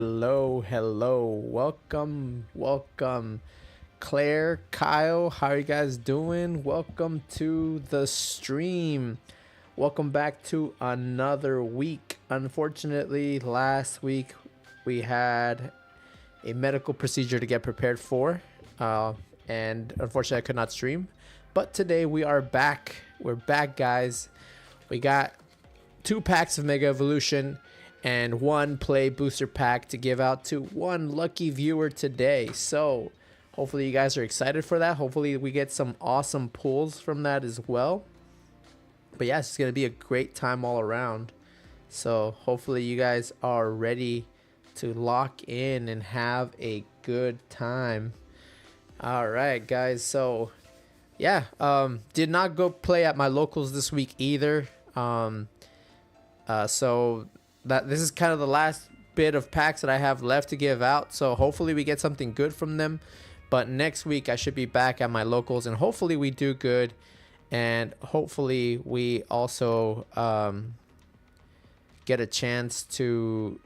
Hello, welcome, Claire, Kyle. How are you guys doing? Welcome to the stream. Welcome back to another week. Unfortunately, last week we had a medical procedure to get prepared for, and unfortunately, I could not stream. But today we are back. We're back, guys. We got 2 packs of Mega Evolution and 1 play booster pack to give out to 1 lucky viewer today. So hopefully you guys are excited for that. Hopefully we get some awesome pulls from that as well. But yeah, it's gonna be a great time all around. So hopefully you guys are ready to lock in and have a good time. All right, guys. So yeah, did not go play at my locals this week either. So this is kind of the last bit of packs that I have left to give out. So hopefully we get something good from them. But next week I should be back at my locals, and hopefully we do good. And hopefully we also get a chance to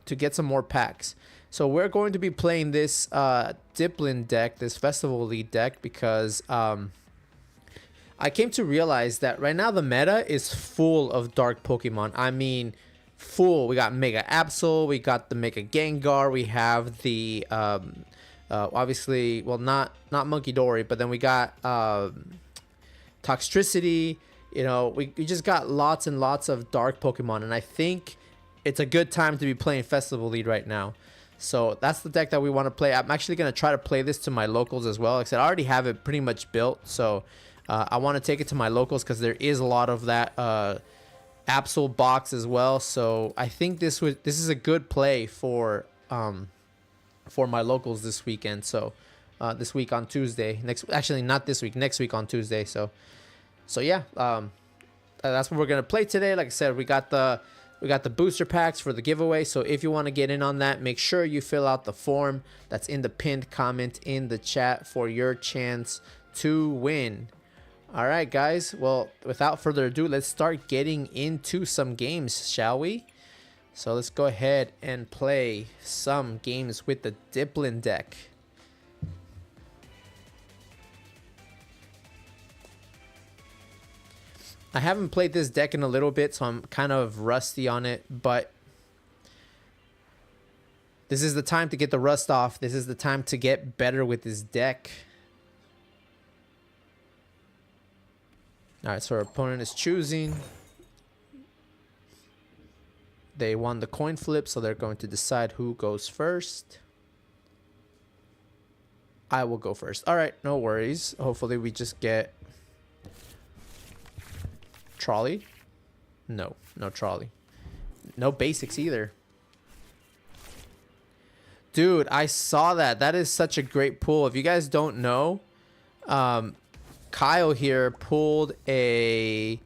get some more packs. So we're going to be playing this Diplin deck, this Festival League deck, because I came to realize that right now the meta is full of dark Pokemon. I mean, full. We got Mega Absol, we got the Mega Gengar, we have the obviously, well, not Monkey Dory, but then we got Toxtricity. You know, we just got lots and lots of dark Pokemon, and I think it's a good time to be playing Festival League right now. So that's the deck that we want to play. I'm actually going to try to play this to my locals as well. Like I said, I already have it pretty much built, so I want to take it to my locals because there is a lot of that Absol box as well. So I think this is a good play for my locals this weekend. So this week on Tuesday, not this week, next week on Tuesday. So yeah, that's what we're gonna play today. Like I said, we got the booster packs for the giveaway. So if you want to get in on that, make sure you fill out the form that's in the pinned comment in the chat for your chance to win. All right, guys. Well, without further ado, let's start getting into some games, shall we? So let's go ahead and play some games with the Diplin deck. I haven't played this deck in a little bit, so I'm kind of rusty on it, but this is the time to get the rust off. This is the time to get better with this deck. All right, so our opponent is choosing. They won the coin flip, so they're going to decide who goes first. I will go first. All right, no worries. Hopefully we just get trolley. No trolley. No basics either. Dude, I saw that. That is such a great pull. If you guys don't know, Kyle here pulled a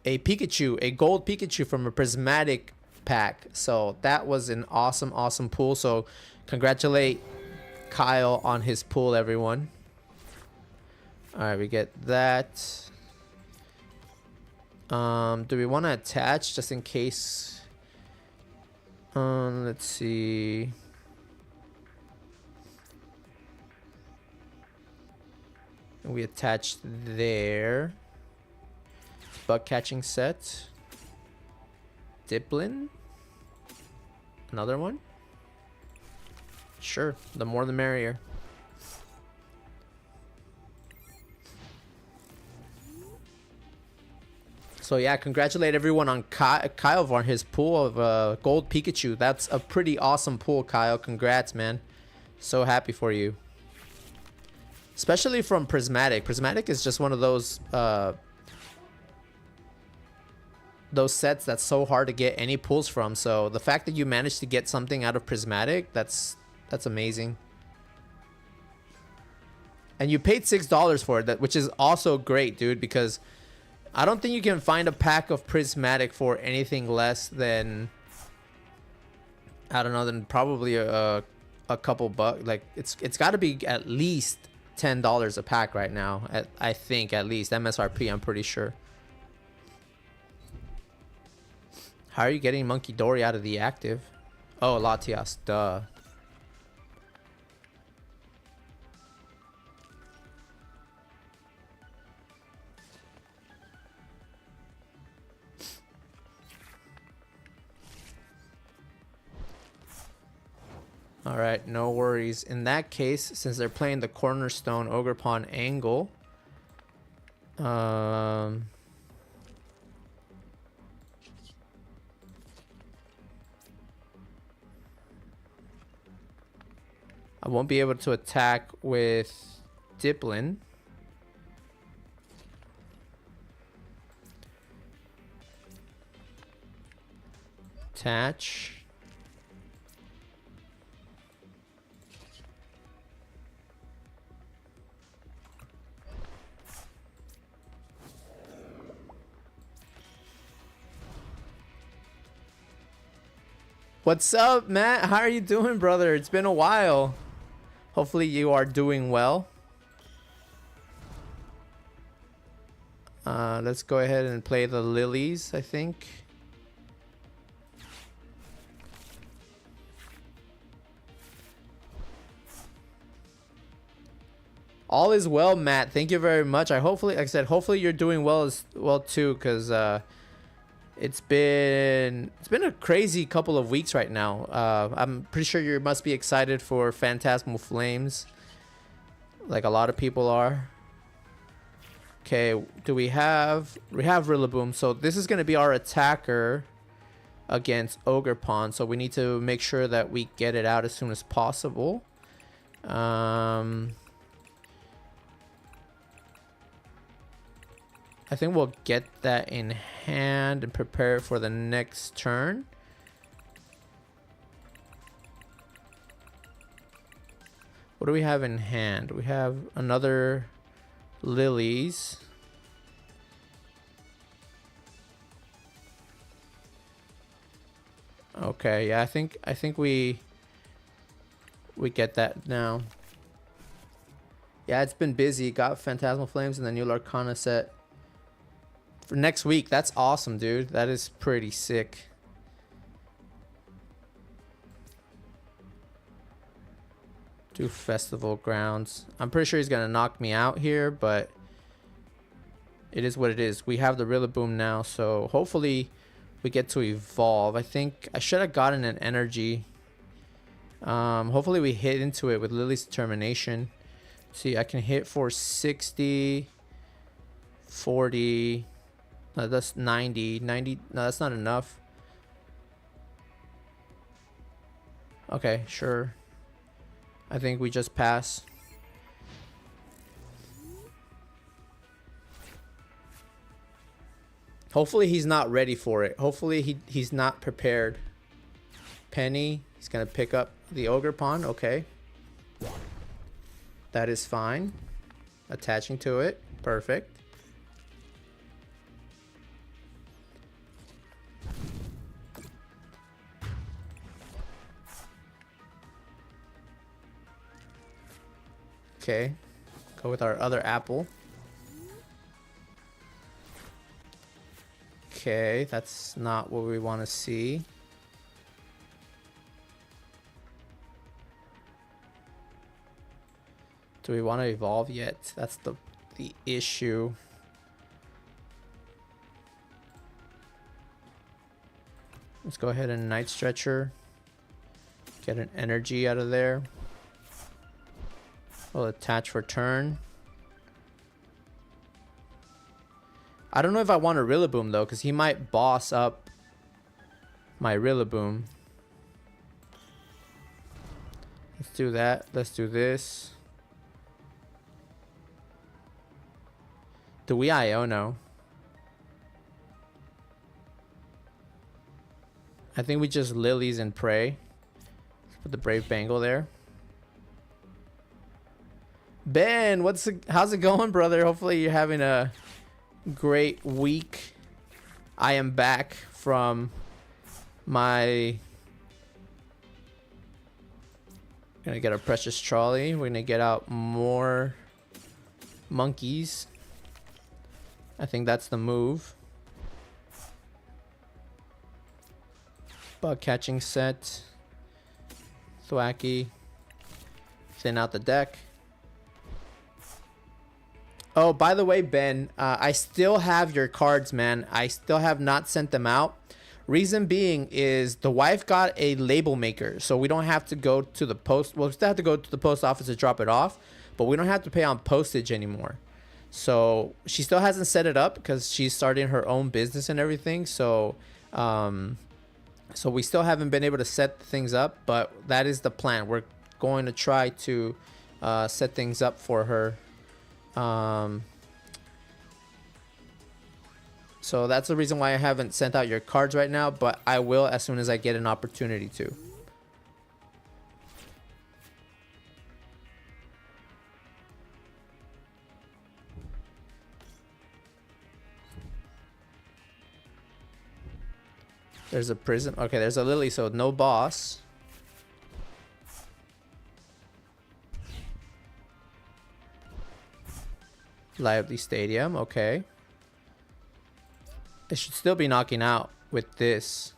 Pikachu, a gold Pikachu from a prismatic pack. So that was an awesome pull. So congratulate Kyle on his pull, everyone. All right, we get that. Do we want to attach just in case? Let's see. We attached there. Bug catching set. Diplin. Another one. Sure, the more the merrier. So yeah, congratulate everyone on Kyle for his pull of gold Pikachu. That's a pretty awesome pull, Kyle. Congrats, man. So happy for you. Especially from Prismatic. Prismatic is just one of those sets that's so hard to get any pulls from. So the fact that you managed to get something out of Prismatic, that's amazing. And you paid $6 for it, which is also great, dude, because I don't think you can find a pack of Prismatic for anything less than, I don't know, than probably a couple bucks. Like it's got to be at least $10 a pack right now. I think at least MSRP. I'm pretty sure. How are you getting Monkey Dory out of the active? Oh, Latias, duh. All right, no worries. In that case, since they're playing the Cornerstone Ogre Pawn angle, I won't be able to attack with Diplin. Attach. What's up, Matt? How are you doing, brother? It's been a while. Hopefully you are doing well. Let's go ahead and play the lilies, I think. All is well, Matt. Thank you very much. Like I said, hopefully you're doing well as well too, because it's been a crazy couple of weeks right now. I'm pretty sure you must be excited for Phantasmal Flames, like a lot of people are. Okay, we have Rillaboom, so this is gonna be our attacker against Ogre Pawn. So we need to make sure that we get it out as soon as possible. I think we'll get that in hand and prepare for the next turn. What do we have in hand? We have another lilies. Okay, yeah, I think we get that now. Yeah, it's been busy. Got Phantasmal Flames and the new Larcana set for next week. That's awesome, dude. That is pretty sick. Do Festival Grounds. I'm pretty sure he's gonna knock me out here, but it is what it is. We have the Rillaboom now, so hopefully we get to evolve. I think I should have gotten an energy. Hopefully we hit into it with Lily's Determination. See, I can hit for 60, 40. No, that's 90. No, that's not enough. Okay, sure. I think we just pass. Hopefully he's not ready for it. Hopefully he's not prepared. Penny, he's gonna pick up the Ogre Pawn. Okay. That is fine. Attaching to it. Perfect. Okay, go with our other apple. Okay, that's not what we want to see. Do we want to evolve yet? That's the issue. Let's go ahead and Night Stretcher. Get an energy out of there. We'll attach for turn. I don't know if I want a Rillaboom though, because he might boss up my Rillaboom. Let's do that. Let's do this. Do we Iono? I think we just Lilies and pray. Let's put the Brave Bangle there. Ben, how's it going, brother? Hopefully you're having a great week. I am back from my... Gonna get a precious trolley. We're gonna get out more monkeys. I think that's the move. Bug catching set. Thwacky. Thin out the deck. Oh, by the way, Ben, I still have your cards, man. I still have not sent them out. Reason being is the wife got a label maker, so we don't have to go to the post. Well, we still have to go to the post office to drop it off, but we don't have to pay on postage anymore. So she still hasn't set it up because she's starting her own business and everything. So, so we still haven't been able to set things up, but that is the plan. We're going to try to set things up for her. So that's the reason why I haven't sent out your cards right now, but I will as soon as I get an opportunity to. There's a prism. Okay, there's a Lily, so no boss. Lively Stadium, okay. They should still be knocking out with this.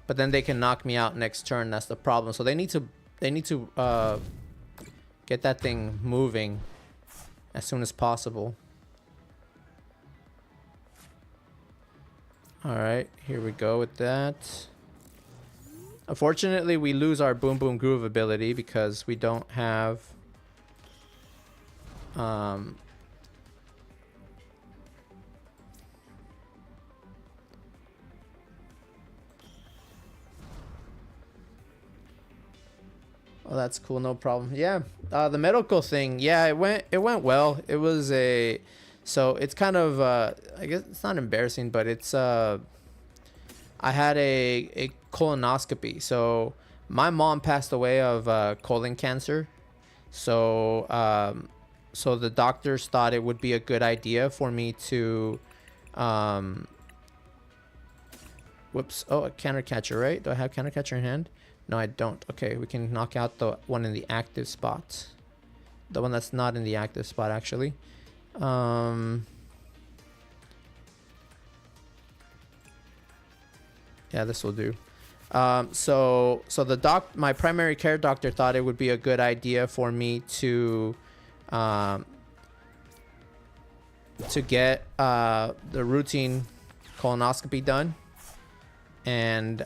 But then they can knock me out next turn, that's the problem. So they need to get that thing moving as soon as possible. Alright, here we go with that. Unfortunately, we lose our Boom Boom Groove ability because we don't have oh, that's cool, no problem. Yeah, the medical thing, yeah, it went well. It was a, so it's kind of I guess it's not embarrassing, but it's I had a colonoscopy. So my mom passed away of colon cancer. So so the doctors thought it would be a good idea for me to whoops, oh, a counter catcher, right? Do I have counter catcher in hand? No, I don't. Okay, we can knock out the one in the active spot. The one that's not in the active spot, actually. Yeah, this will do. So my primary care doctor thought it would be a good idea for me to get the routine colonoscopy done, and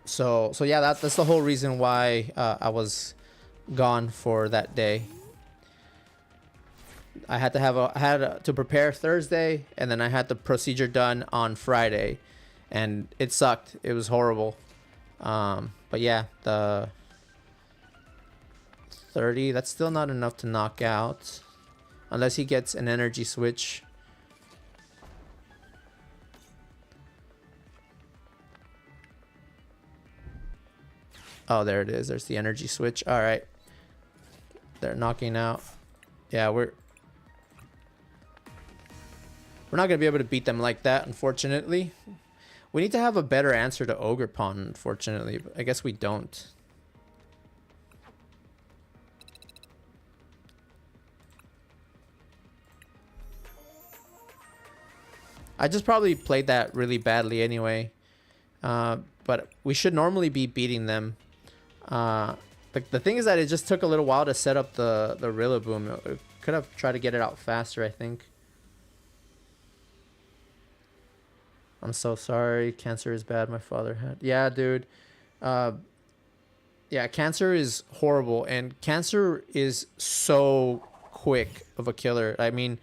so yeah, that's the whole reason why I was gone for that day. I had to prepare Thursday, and then I had the procedure done on Friday, and it sucked. It was horrible. But yeah, the 30, that's still not enough to knock out unless he gets an energy switch. Oh, there it is. There's the energy switch. All right. They're knocking out. Yeah, we're not going to be able to beat them like that, unfortunately. We need to have a better answer to Ogre Pawn, unfortunately. But I guess we don't. I just probably played that really badly anyway. But we should normally be beating them. But the thing is that it just took a little while to set up the Rillaboom. Could have tried to get it out faster, I think. I'm so sorry. Cancer is bad. My father had. Yeah, dude. Yeah, cancer is horrible. And cancer is so quick of a killer. I mean,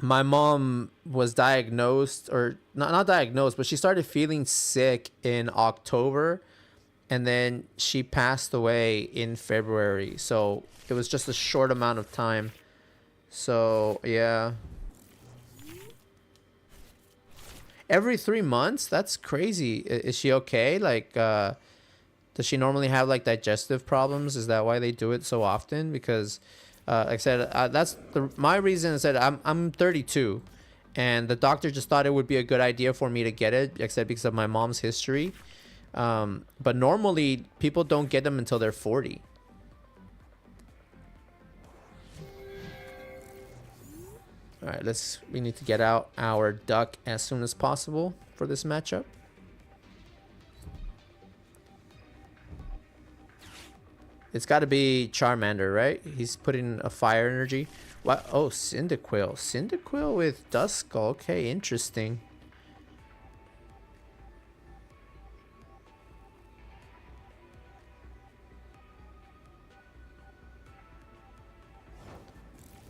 my mom was diagnosed, or not diagnosed, but she started feeling sick in October. And then she passed away in February. So it was just a short amount of time. So, yeah. Every 3 months? That's crazy. Is she okay? Like, does she normally have like digestive problems? Is that why they do it so often? Because, like I said, that's my reason is that I'm 32, and the doctor just thought it would be a good idea for me to get it, like I said, because of my mom's history. But normally people don't get them until they're 40. All right, we need to get out our duck as soon as possible for this matchup. It's got to be Charmander, right? He's putting a fire energy. What? Oh, Cyndaquil. Cyndaquil with Duskull. Okay, interesting.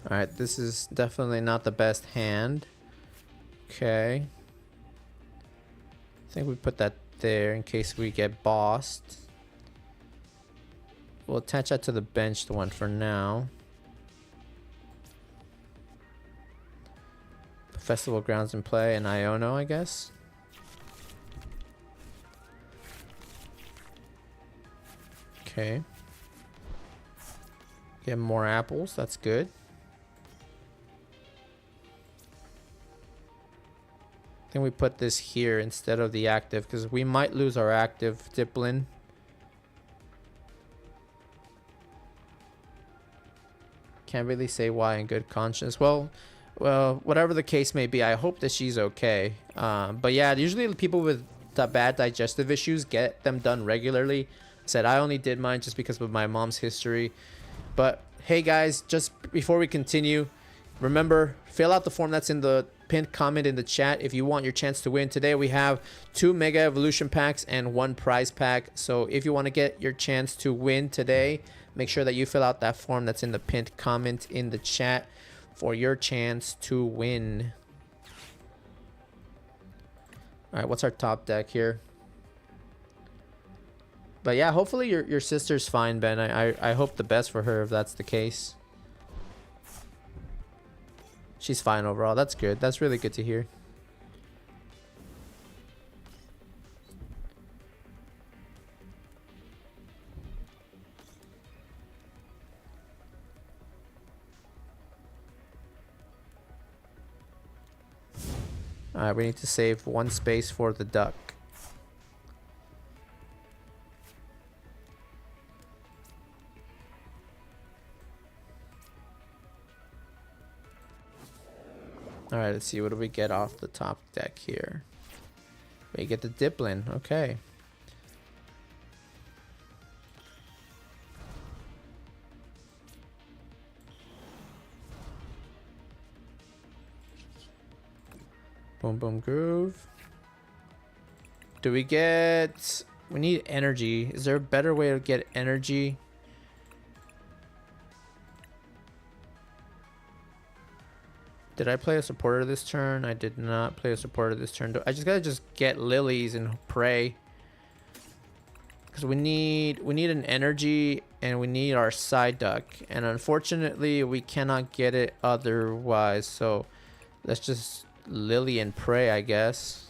Alright, this is definitely not the best hand. Okay. I think we put that there in case we get bossed. We'll attach that to the benched one for now. Festival Grounds in play and Iono, I guess. Okay. Get more apples, that's good. I think we put this here instead of the active because we might lose our active Diplin. Can't really say why in good conscience. Well, whatever the case may be, I hope that she's okay. But yeah, usually people with the bad digestive issues get them done regularly. I said I only did mine just because of my mom's history. But hey guys, just before we continue, remember, fill out the form that's in the pinned comment in the chat if you want your chance to win. Today we have 2 Mega Evolution packs and 1 prize pack. So if you want to get your chance to win today, make sure that you fill out that form that's in the pinned comment in the chat for your chance to win. All right, what's our top deck here? But yeah, hopefully your sister's fine, Ben. I hope the best for her if that's the case. She's fine overall. That's good. That's really good to hear. Alright, we need to save 1 space for the duck. Alright, let's see. What do we get off the top deck here? We get the Diplin. Okay. Boom Boom Groove. Do we get... We need energy. Is there a better way to get energy? Did I play a supporter this turn? I did not play a supporter this turn. I just gotta get lilies and pray. Because we need an energy and we need our side duck. And unfortunately we cannot get it otherwise. So let's just lily and pray, I guess.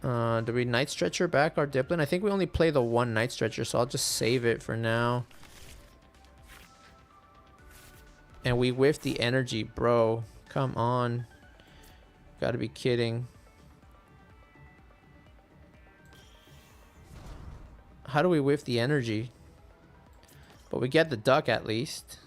Do we Night Stretcher back our Diplin? I think we only play the 1 Night Stretcher, so I'll just save it for now. And we whiffed the energy, bro. Come on. Gotta be kidding. How do we whiff the energy? But we get the duck at least.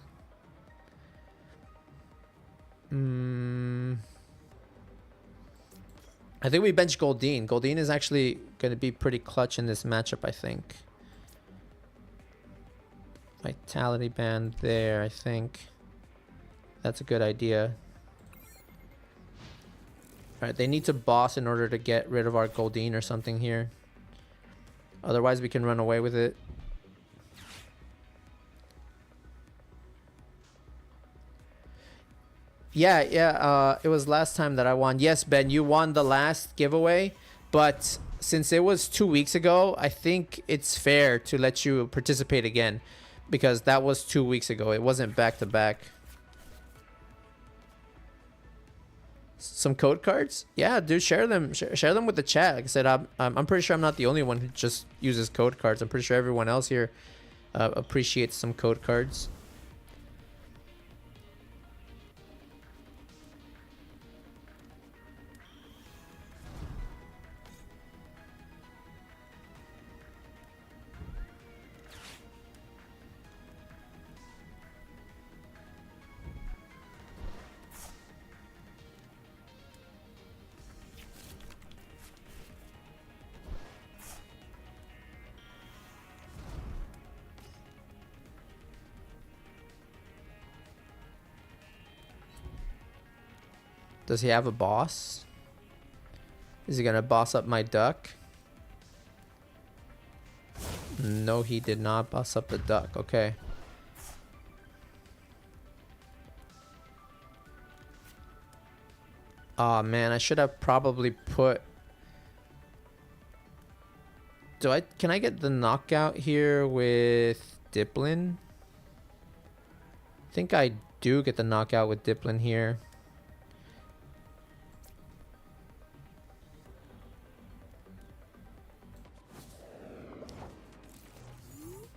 I think we bench Goldeen. Goldeen is actually going to be pretty clutch in this matchup, I think. Vitality band there, I think. That's a good idea. Alright, they need to boss in order to get rid of our Goldeen or something here. Otherwise, we can run away with it. Yeah, it was last time that I won. Yes, Ben, you won the last giveaway, but since it was 2 weeks ago, I think it's fair to let you participate again because that was 2 weeks ago. It wasn't back to back. Some code cards? Yeah, dude, share them. Share them with the chat. Like I said, I'm pretty sure I'm not the only one who just uses code cards. I'm pretty sure everyone else here appreciates some code cards. Does he have a boss? Is he gonna boss up my duck? No, he did not boss up the duck. Okay. Oh man, I should have probably put... Can I get the knockout here with Diplin? I think I do get the knockout with Diplin here.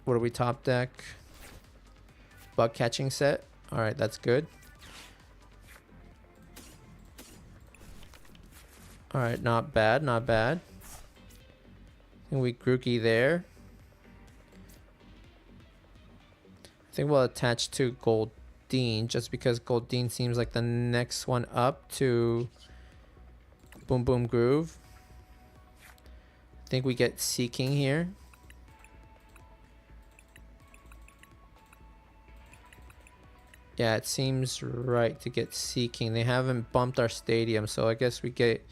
What are we top deck? Bug catching set. Alright, that's good. Alright, not bad, not bad. I think we Grookey there. I think we'll attach to Goldeen just because Goldeen seems like the next one up to Boom Boom Groove. I think we get Seeking here. Yeah, it seems right to get Seeking. They haven't bumped our stadium, so I guess we get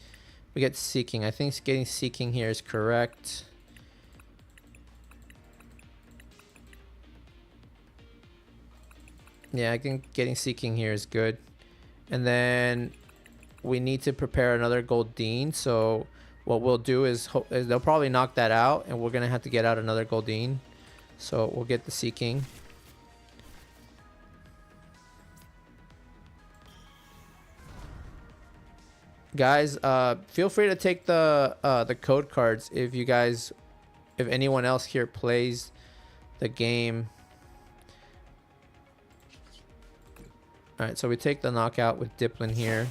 Seeking. I think getting Seeking here is correct. Yeah, I think getting Seeking here is good. And then we need to prepare another Goldeen. So what we'll do is they'll probably knock that out, and we're gonna have to get out another Goldeen. So we'll get the Seeking. Guys, feel free to take the code cards if anyone else here plays the game. All right, so we take the knockout with Diplin here.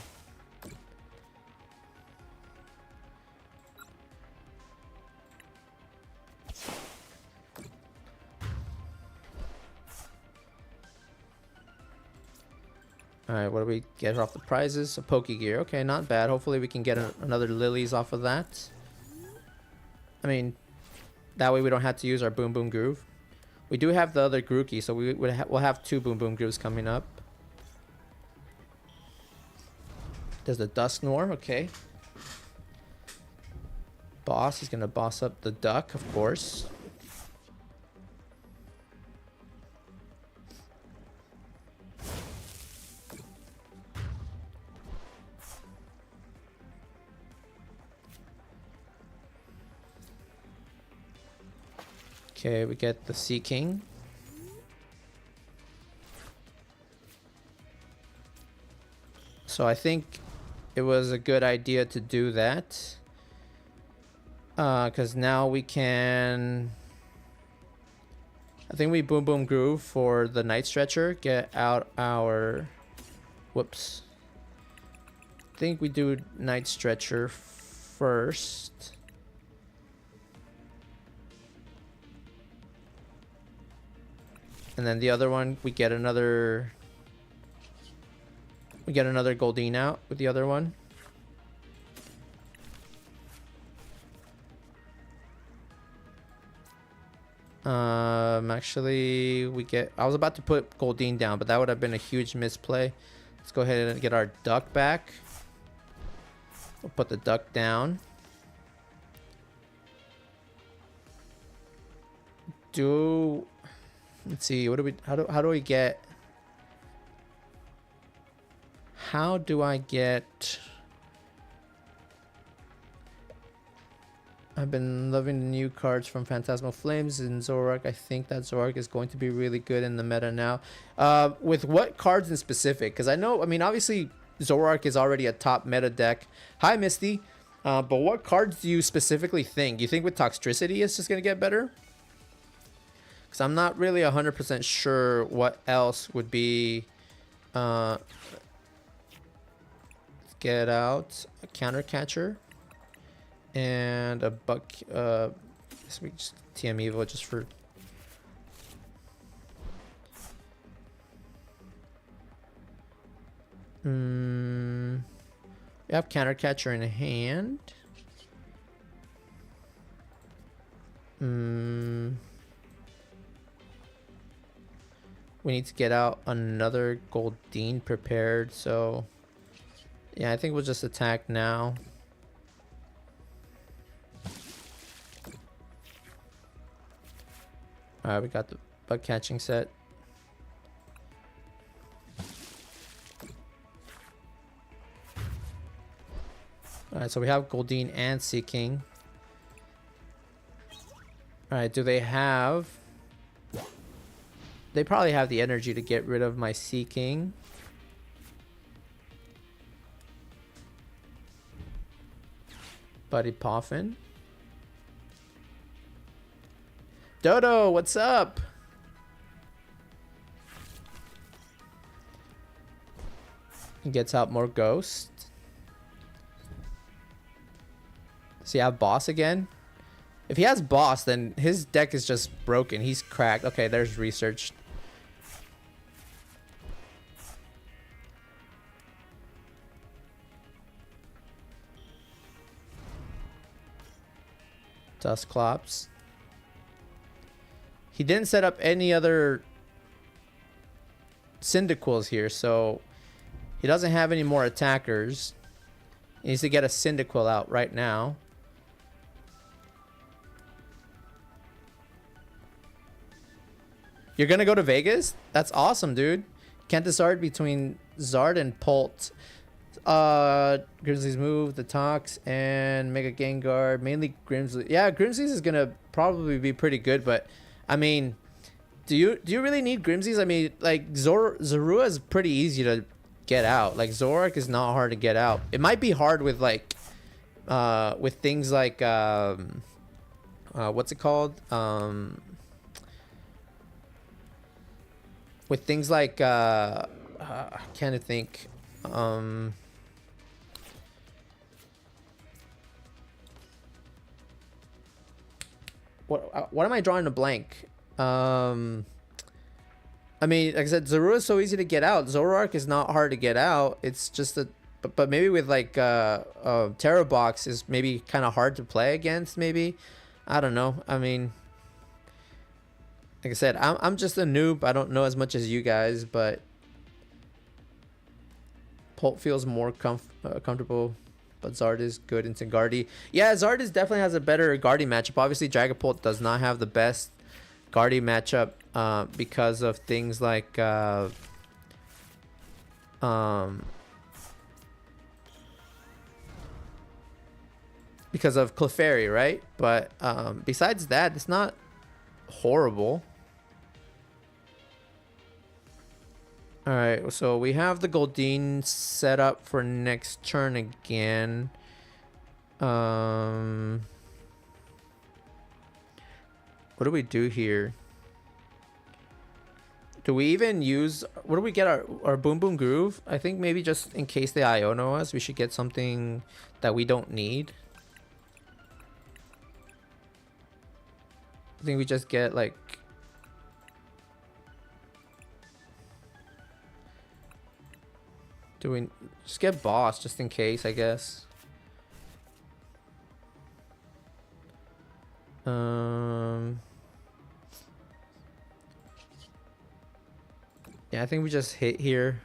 All right, what do we get off the prizes? A Pokegear. Okay, not bad. Hopefully we can get another Lilies off of that. I mean, that way we don't have to use our Boom Boom Groove. We do have the other Grookey, so we'll have 2 Boom Boom Grooves coming up. There's the Dusknoir. Okay. Boss. He's going to boss up the duck, of course. Okay, we get the Seeking. So I think it was a good idea to do that. Because now we can... I think we Boom Boom Groove for the Night Stretcher. Get out our... Whoops. I think we do Night Stretcher first. And then the other one, we get another Goldeen out with the other one. Actually, I was about to put Goldeen down, but that would have been a huge misplay. Let's go ahead and get our duck back. We'll put the duck down. Let's see, how do I get... I've been loving the new cards from Phantasmal Flames and Zoroark. I think that Zoroark is going to be really good in the meta now. With what cards in specific? Because I mean, obviously Zoroark is already a top meta deck. Hi, Misty. But what cards do you specifically think? You think with Toxtricity it's just going to get better? Because I'm not really 100% sure what else would be... let's get out a Counter Catcher. And a buck. Guess we just TM Evo just for. We have Counter Catcher in hand. We need to get out another Goldeen prepared, so Yeah, I think we'll just attack now. Alright, we got the bug catching set. Alright, so we have Goldeen and Sea King. Alright, do they have... They probably have the energy to get rid of my Sea King. Buddy Poffin. Dodo, what's up? He gets out more ghosts. Does he have boss again? If he has boss, then his deck is just broken. He's cracked. Okay, there's research. Dusclops. He didn't set up any other Cyndaquils here, so he doesn't have any more attackers. He needs to get a Cyndaquil out right now. You're gonna go to Vegas? That's awesome, dude. Can't decide between Zard and Pult. Grimsley's move, the Tox, and Mega Gengar. Mainly Grimsley. Yeah, Grimsley's is gonna probably be pretty good, but I mean, do you really need Grimsley's? I mean, like Zorua is pretty easy to get out. Like Zoroark is not hard to get out. It might be hard with like with things like what's it called? With things like I can't think. What am I drawing a blank? I mean, like I said, Zorua is so easy to get out. Zoroark is not hard to get out. It's just a, but maybe with like Terra Box is maybe kind of hard to play against. Maybe, I don't know. I mean, like I said, I'm just a noob. I don't know as much as you guys, but Pult feels more comfortable. But Zard is good into Guardy. Yeah, Zard is definitely has a better Guardy matchup. Obviously, Dragapult does not have the best Guardy matchup because of things like because of Clefairy, right? But besides that, it's not horrible. Alright, so we have the Goldeen set up for next turn again. What do we do here? Do we even use... What do we get our Boom Boom Groove? I think maybe just in case they Iono us, we should get something that we don't need. I think we just get like... Do we just get boss just in case, I guess? Yeah, I think we just hit here.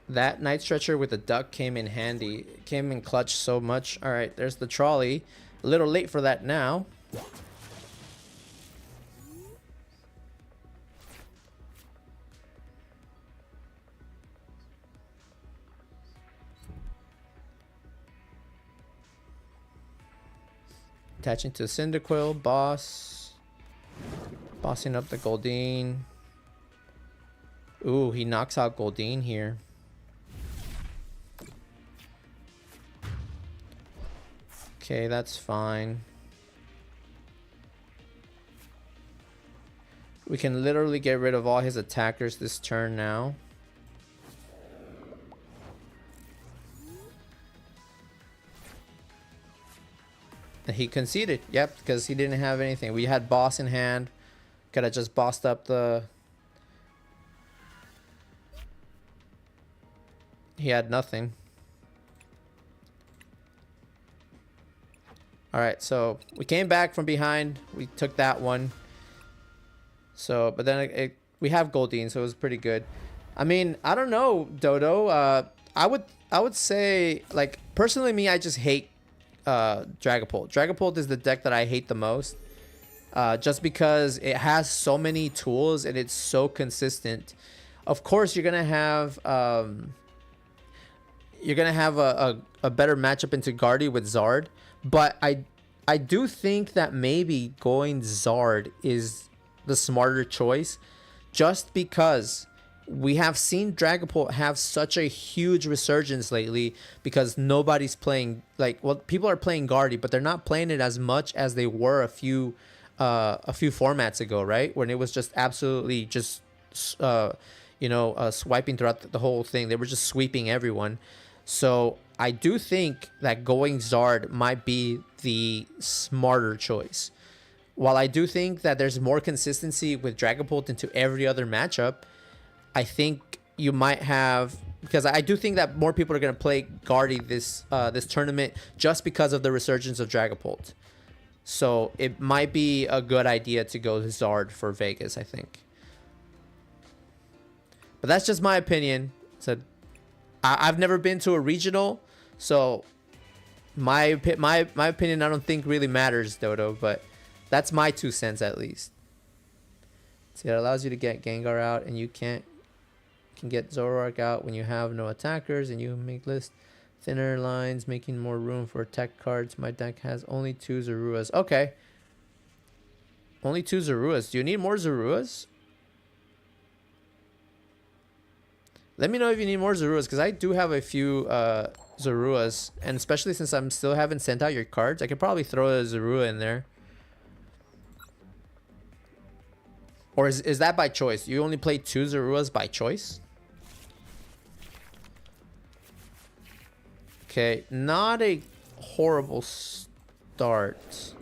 That Night Stretcher with the duck came in handy. Came in clutch so much. All right, there's the trolley. A little late for that now. Attaching to Cyndaquil, boss. Bossing up the Goldeen. Ooh, he knocks out Goldeen here. Okay, that's fine. We can literally get rid of all his attackers this turn now. And he conceded. Yep, because he didn't have anything. We had boss in hand. Could have just bossed up the... He had nothing. All right, so we came back from behind. We took that one. So, but then we have Goldeen, so it was pretty good. I mean, I don't know, Dodo. I would say, like, personally, me, I just hate Dragapult. Dragapult is the deck that I hate the most. Just because it has so many tools and it's so consistent. Of course, you're gonna have a better matchup into Guardy with Zard, but I do think that maybe going Zard is the smarter choice, just because we have seen Dragapult have such a huge resurgence lately because nobody's playing, like, well, people are playing Guardy, but they're not playing it as much as they were a few formats ago, right? When it was just absolutely just swiping throughout the whole thing. They were just sweeping everyone. So I do think that going Zard might be the smarter choice. While I do think that there's more consistency with Dragapult into every other matchup, I think you might have, because I do think that more people are going to play Guardy this tournament just because of the resurgence of Dragapult. So it might be a good idea to go Zard for Vegas, I think. But that's just my opinion. So I've never been to a regional, so my opinion I don't think really matters, Dodo, but that's my 2 cents at least. See, it allows you to get Gengar out, and you can get Zoroark out when you have no attackers, and you make list thinner lines, making more room for attack cards. My deck has only 2 Zoruas. Okay. Only 2 Zoruas. Do you need more Zoruas? Let me know if you need more Zoruas, because I do have a few Zoruas, and especially since I'm still haven't sent out your cards, I could probably throw a Zorua in there. Or is that by choice? You only play 2 Zoruas by choice? Okay, not a horrible start.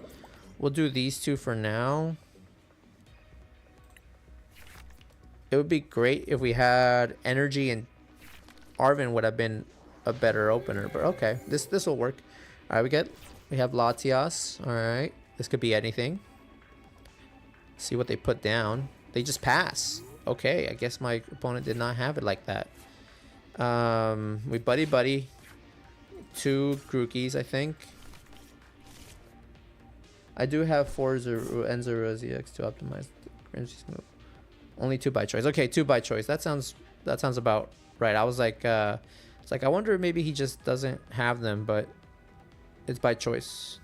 We'll do these 2 for now. It would be great if we had Energy, and Arven would have been a better opener. But okay, this will work. All right, we have Latias. All right, this could be anything. See what they put down. They just pass. Okay, I guess my opponent did not have it like that. We buddy 2 Grookis, I think. I do have 4 Zoruas EX to optimize the energy move. Only 2 by choice. Okay, 2 by choice. That sounds about right. I was like, it's like, I wonder if maybe he just doesn't have them, but it's by choice.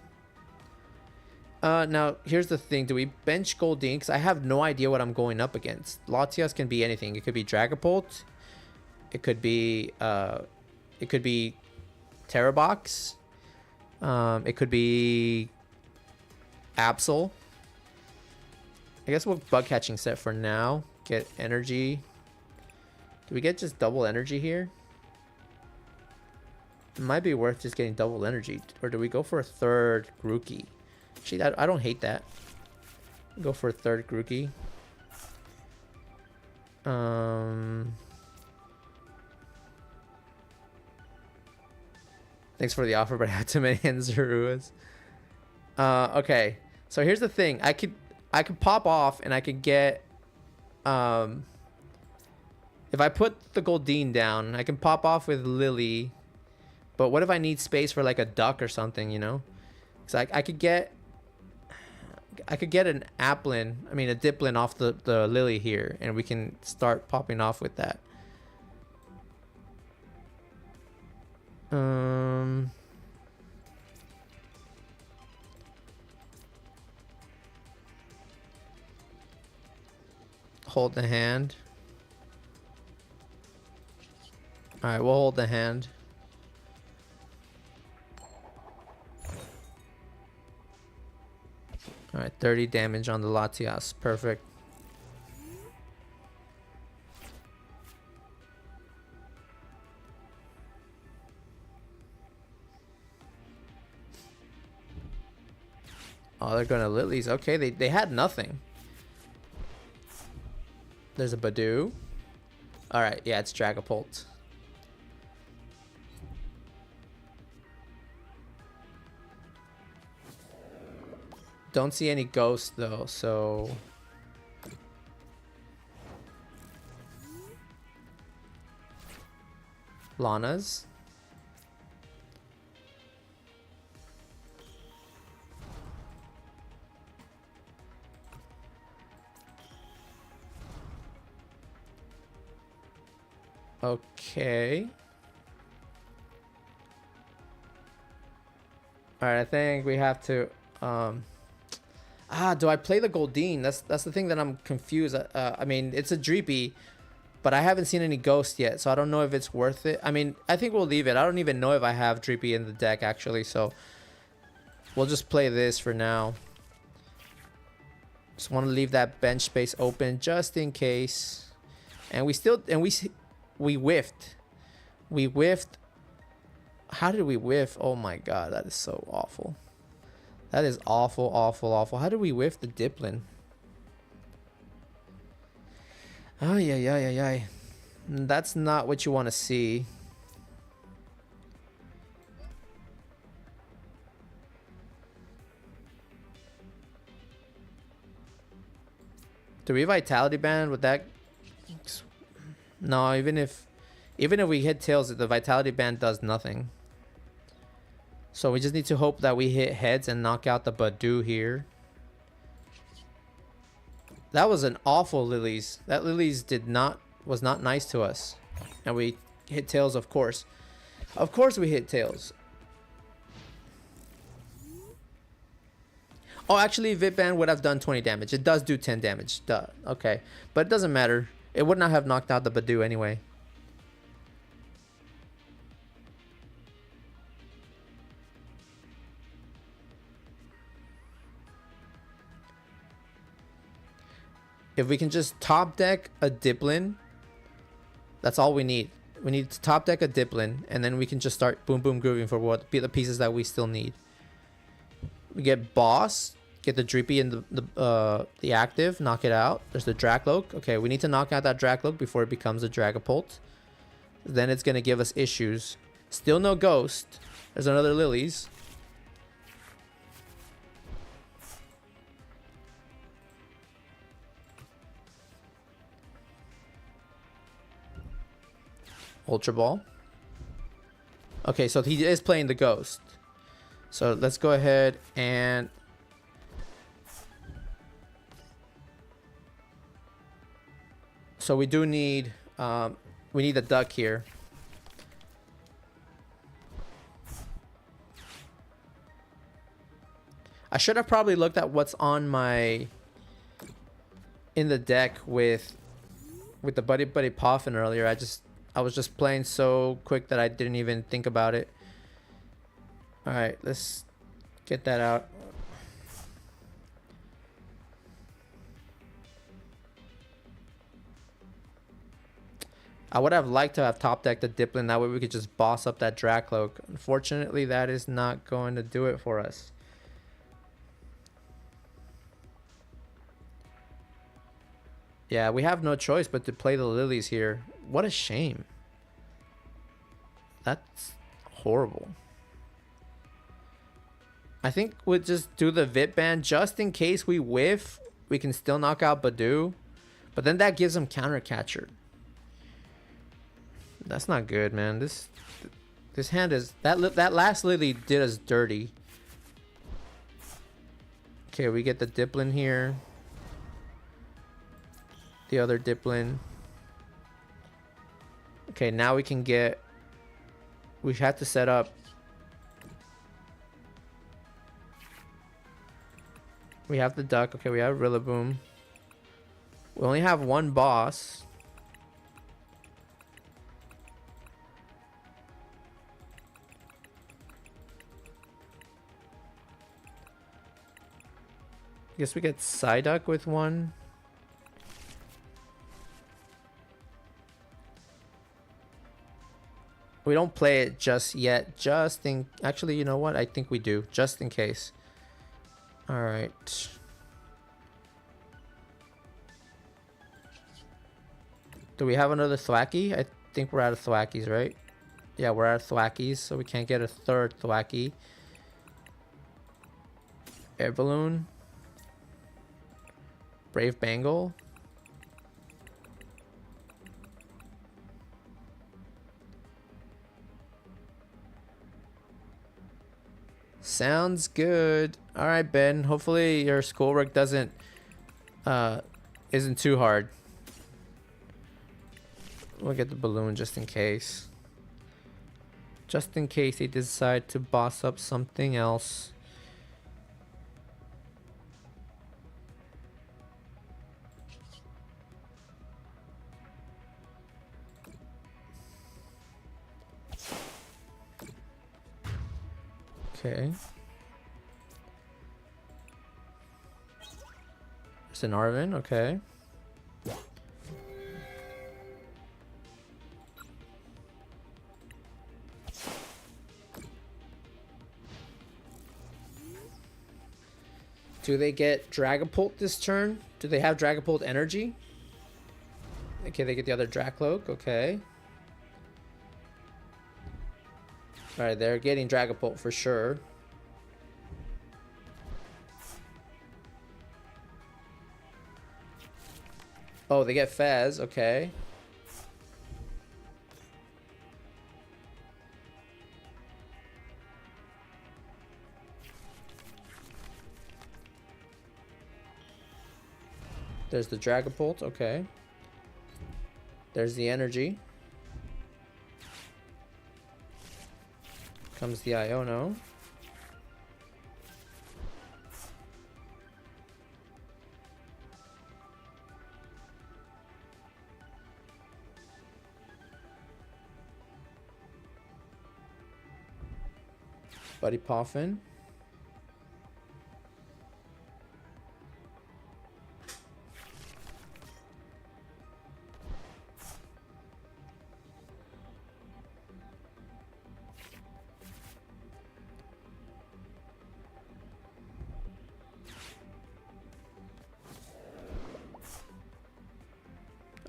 Now here's the thing: do we bench Goldeen? Because I have no idea what I'm going up against. Latias can be anything. It could be Dragapult. It could be Terrabox. It could be Absol. I guess we'll bug catching set for now. Get energy. Do we get just double energy here? It might be worth just getting double energy. Or do we go for a 3rd Grookey? Actually, I don't hate that. Go for a 3rd Grookey. Thanks for the offer, but I had too many Zoruas. Okay. So here's the thing. I could pop off and I could get if I put the Goldeen down, I can pop off with Lily. But what if I need space for like a duck or something, you know? Cuz I could get an Applin, I mean a Diplin off the Lily here, and we can start popping off with that. Hold the hand. All right, we'll hold the hand. All right, 30 damage on the Latias. Perfect. Oh, they're going to Lilies. Okay, they had nothing. There's a Badoo. All right, yeah, it's Dragapult. Don't see any ghosts though, so Lana's. Okay. Alright, I think we have to do I play the Goldeen? That's the thing that I'm confused. I mean, it's a Dreepy, but I haven't seen any ghosts yet, so I don't know if it's worth it. I mean, I think we'll leave it. I don't even know if I have Dreepy in the deck actually, so we'll just play this for now. Just want to leave that bench space open just in case. And we whiffed. We whiffed. How did we whiff? Oh my god, that is so awful. That is awful, awful, awful. How did we whiff the Diplin? Oh, yeah. That's not what you want to see. Do we Vitality Band with that? No, even if we hit tails, the Vitality Band does nothing. So we just need to hope that we hit heads and knock out the Badoo here. That was an awful Lilies. That Lilies was not nice to us. And we hit tails, of course. Of course we hit tails. Oh, actually, Vit Band would have done 20 damage. It does do 10 damage. Duh. Okay. But it doesn't matter. It would not have knocked out the Badoo anyway. If we can just top deck a Diplin, that's all we need. We need to top deck a Diplin, and then we can just start boom boom grooving for what the pieces that we still need. We get Boss, get the Dreepy in the active, knock it out. There's the Dracloak. Okay, we need to knock out that Dracloak before it becomes a Dragapult. Then it's gonna give us issues. Still no Ghost. There's another Lilies. Ultra Ball. Okay, so he is playing the Ghost. So let's go ahead and so we do need we need a duck here. I should have probably looked at what's on my in the deck with the Buddy Buddy Poffin earlier. I was just playing so quick that I didn't even think about it. Alright, let's get that out. I would have liked to have top decked the Diplin. That way we could just boss up that Dracloak. Unfortunately, that is not going to do it for us. Yeah, we have no choice but to play the Lilies here. What a shame. That's horrible. I think we'll just do the Vit Band just in case we whiff. We can still knock out Badoo. But then that gives him Counter Catcher. That's not good, man. This hand is... That last Lily did us dirty. Okay, we get the Diplin here. The other Diplin. Okay, now we can get... We have to set up... We have the duck. Okay, we have Rillaboom. We only have one boss. I guess we get Psyduck with one. We don't play it just yet. Just in... Actually, you know what? I think we do. Just in case. Alright. Do we have another Thwackey? I think we're out of Thwackeys, right? Yeah, we're out of Thwackeys, so we can't get a third Thwackey. Air Balloon. Brave Bangle. Sounds good. All right, Ben. Hopefully your schoolwork isn't too hard. We'll get the balloon just in case. Just in case they decide to boss up something else. Okay. It's an Arvin, okay. Do they get Dragapult this turn? Do they have Dragapult energy? Okay, they get the other Dracloak, okay. Alright, they're getting Dragapult for sure. Oh, they get Fez, okay. There's the Dragapult, okay. There's the energy. Comes the Iono. Buddy Poffin.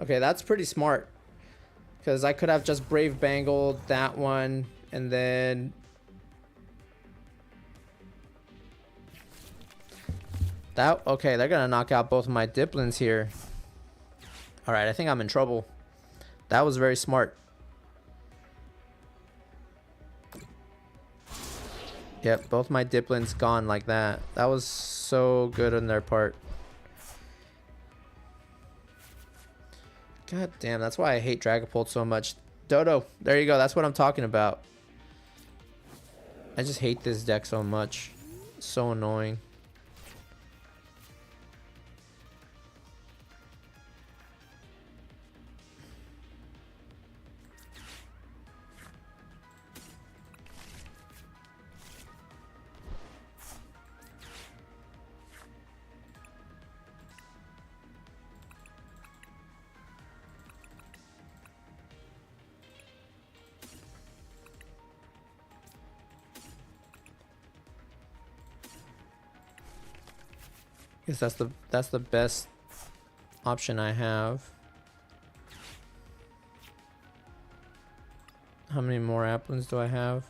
Okay, that's pretty smart. Because I could have just Brave Bangled that one, and then... that... okay, they're gonna knock out both of my Diplins here. Alright, I think I'm in trouble. That was very smart. Yep, both my Diplins gone like that. That was so good on their part. God damn, that's why I hate Dragapult so much. Dodo, there you go. That's what I'm talking about. I just hate this deck so much. So annoying. Guess that's the best option I have. How many more Applins do I have?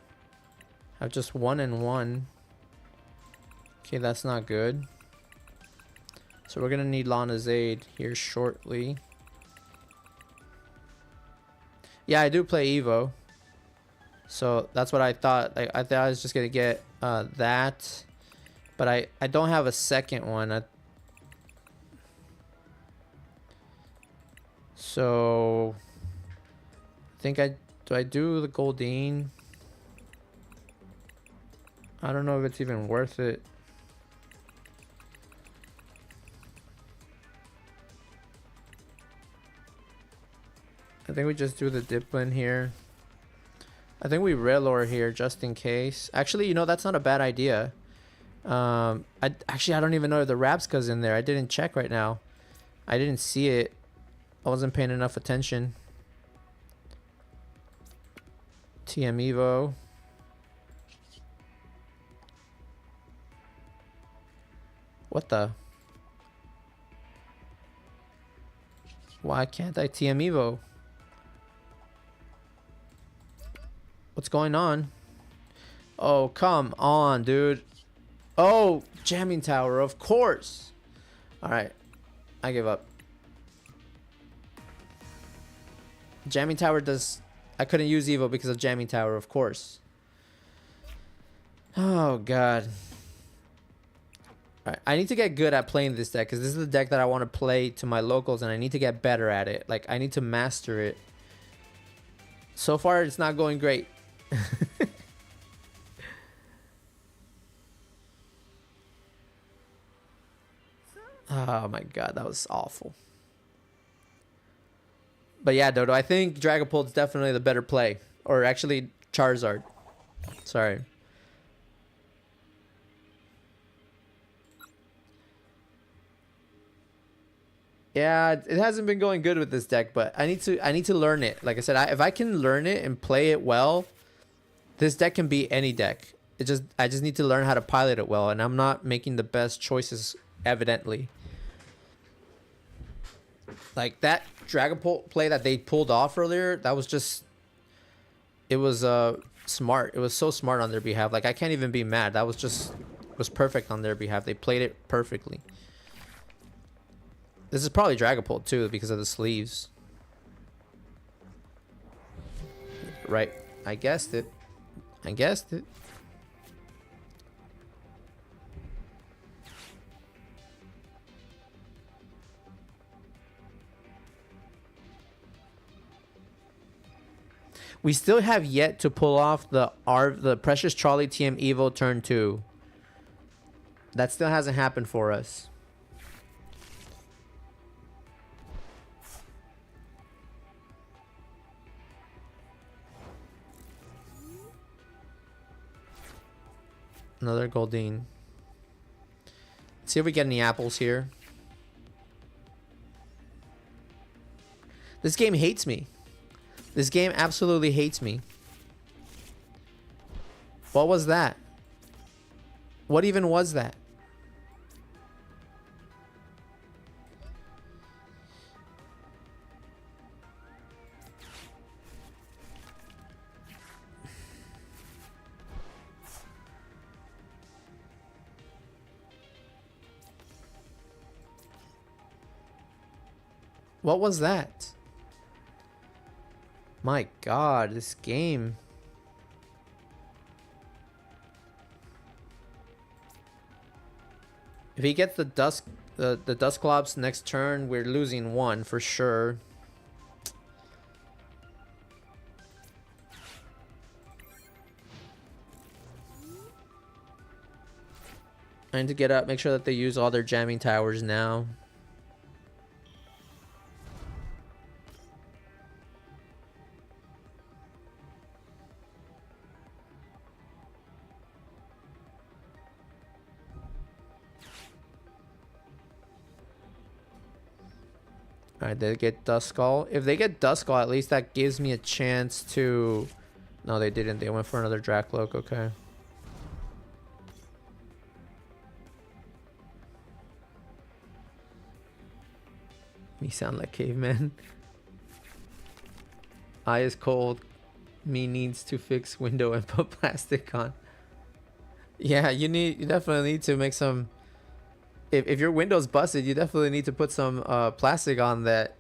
I have just 1 and 1. Okay, that's not good. So we're gonna need Lana's aid here shortly. Yeah, I do play Evo. So that's what I thought. I thought I was just gonna get that. But I don't have a second one. So I think do I do the Goldeen? I don't know if it's even worth it. I think we just do the Diplin here. I think we Railor here just in case. Actually, you know, that's not a bad idea. I don't even know if the Rapska's in there. I didn't check right now. I didn't see it. I wasn't paying enough attention. TM Evo. What the? Why can't I TM Evo? What's going on? Oh, come on, dude. Oh, jamming tower, of course. All right. I give up. Jamming Tower does... I couldn't use Evo because of Jamming Tower, of course. Oh, God. Alright, I need to get good at playing this deck because this is the deck that I want to play to my locals and I need to get better at it. Like, I need to master it. So far, it's not going great. Oh my god, that was awful. But yeah, Dodo, I think Dragapult is definitely the better play. Or actually, Charizard. Sorry. Yeah, it hasn't been going good with this deck, but I need to learn it. Like I said, if I can learn it and play it well, this deck can beat any deck. I just need to learn how to pilot it well, and I'm not making the best choices, evidently. Like that Dragapult play that they pulled off earlier, that was just... It was smart. It was so smart on their behalf. Like, I can't even be mad. That was just... It was perfect on their behalf. They played it perfectly. This is probably Dragapult too because of the sleeves. Right. I guessed it. I guessed it. We still have yet to pull off the Precious Charlie TM Evo turn 2. That still hasn't happened for us. Another Goldeen. Let's see if we get any apples here. This game hates me. This game absolutely hates me. What was that? What even was that? What was that? My god, this game. If he gets the Dusclops next turn, we're losing one for sure. I need to get up, make sure that they use all their jamming towers now. Alright, they get Duskull. If they get Duskull, at least that gives me a chance to... No, they didn't. They went for another Drakloak. Okay. Me sound like caveman. Eye is cold. Me needs to fix window and put plastic on. Yeah, you definitely need to make some... If your window's busted, you definitely need to put some plastic on that,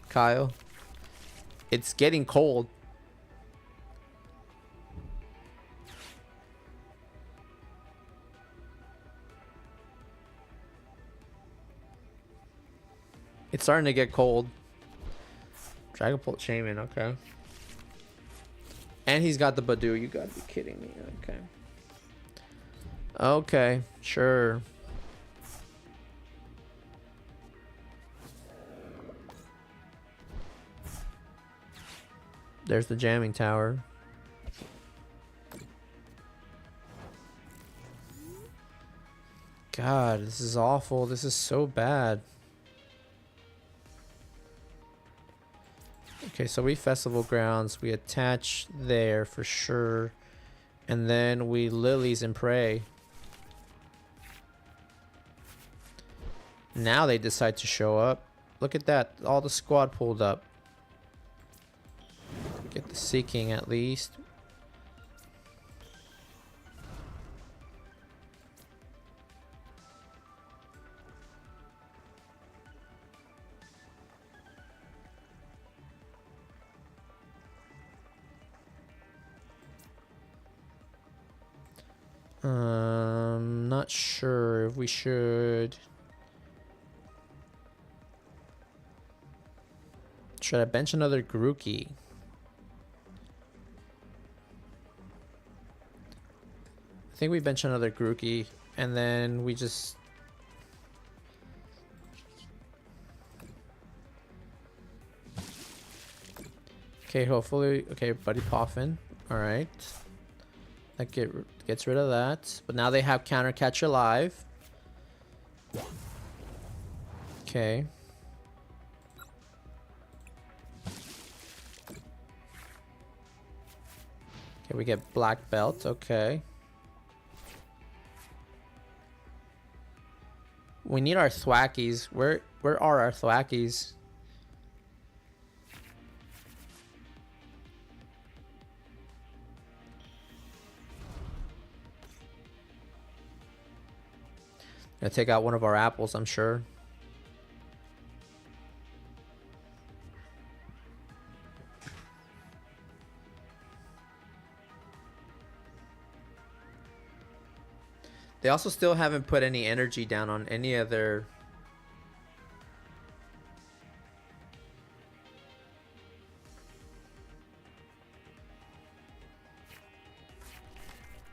Kyle. It's getting cold. It's starting to get cold. Dragapult Shaman, okay. And he's got the Badoo. You gotta be kidding me. Okay. Okay, sure. There's the jamming tower. God, this is awful. This is so bad. Okay, so we Festival Grounds. We attach there for sure. And then we Lilies and Prey. Now they decide to show up. Look at that. All the squad pulled up. Get the Seeking at least. Not sure if we should. Should I bench another Grookey? I think we bench another Grookey, and then we just... Okay, hopefully... Okay, Buddy Poffin. Alright. That gets rid of that. But now they have Counter Catcher live. Okay. Okay, we get Black Belt. Okay. We need our Thwackies. Where are our Thwackies? Gonna take out one of our apples, I'm sure. They also still haven't put any energy down on any of their...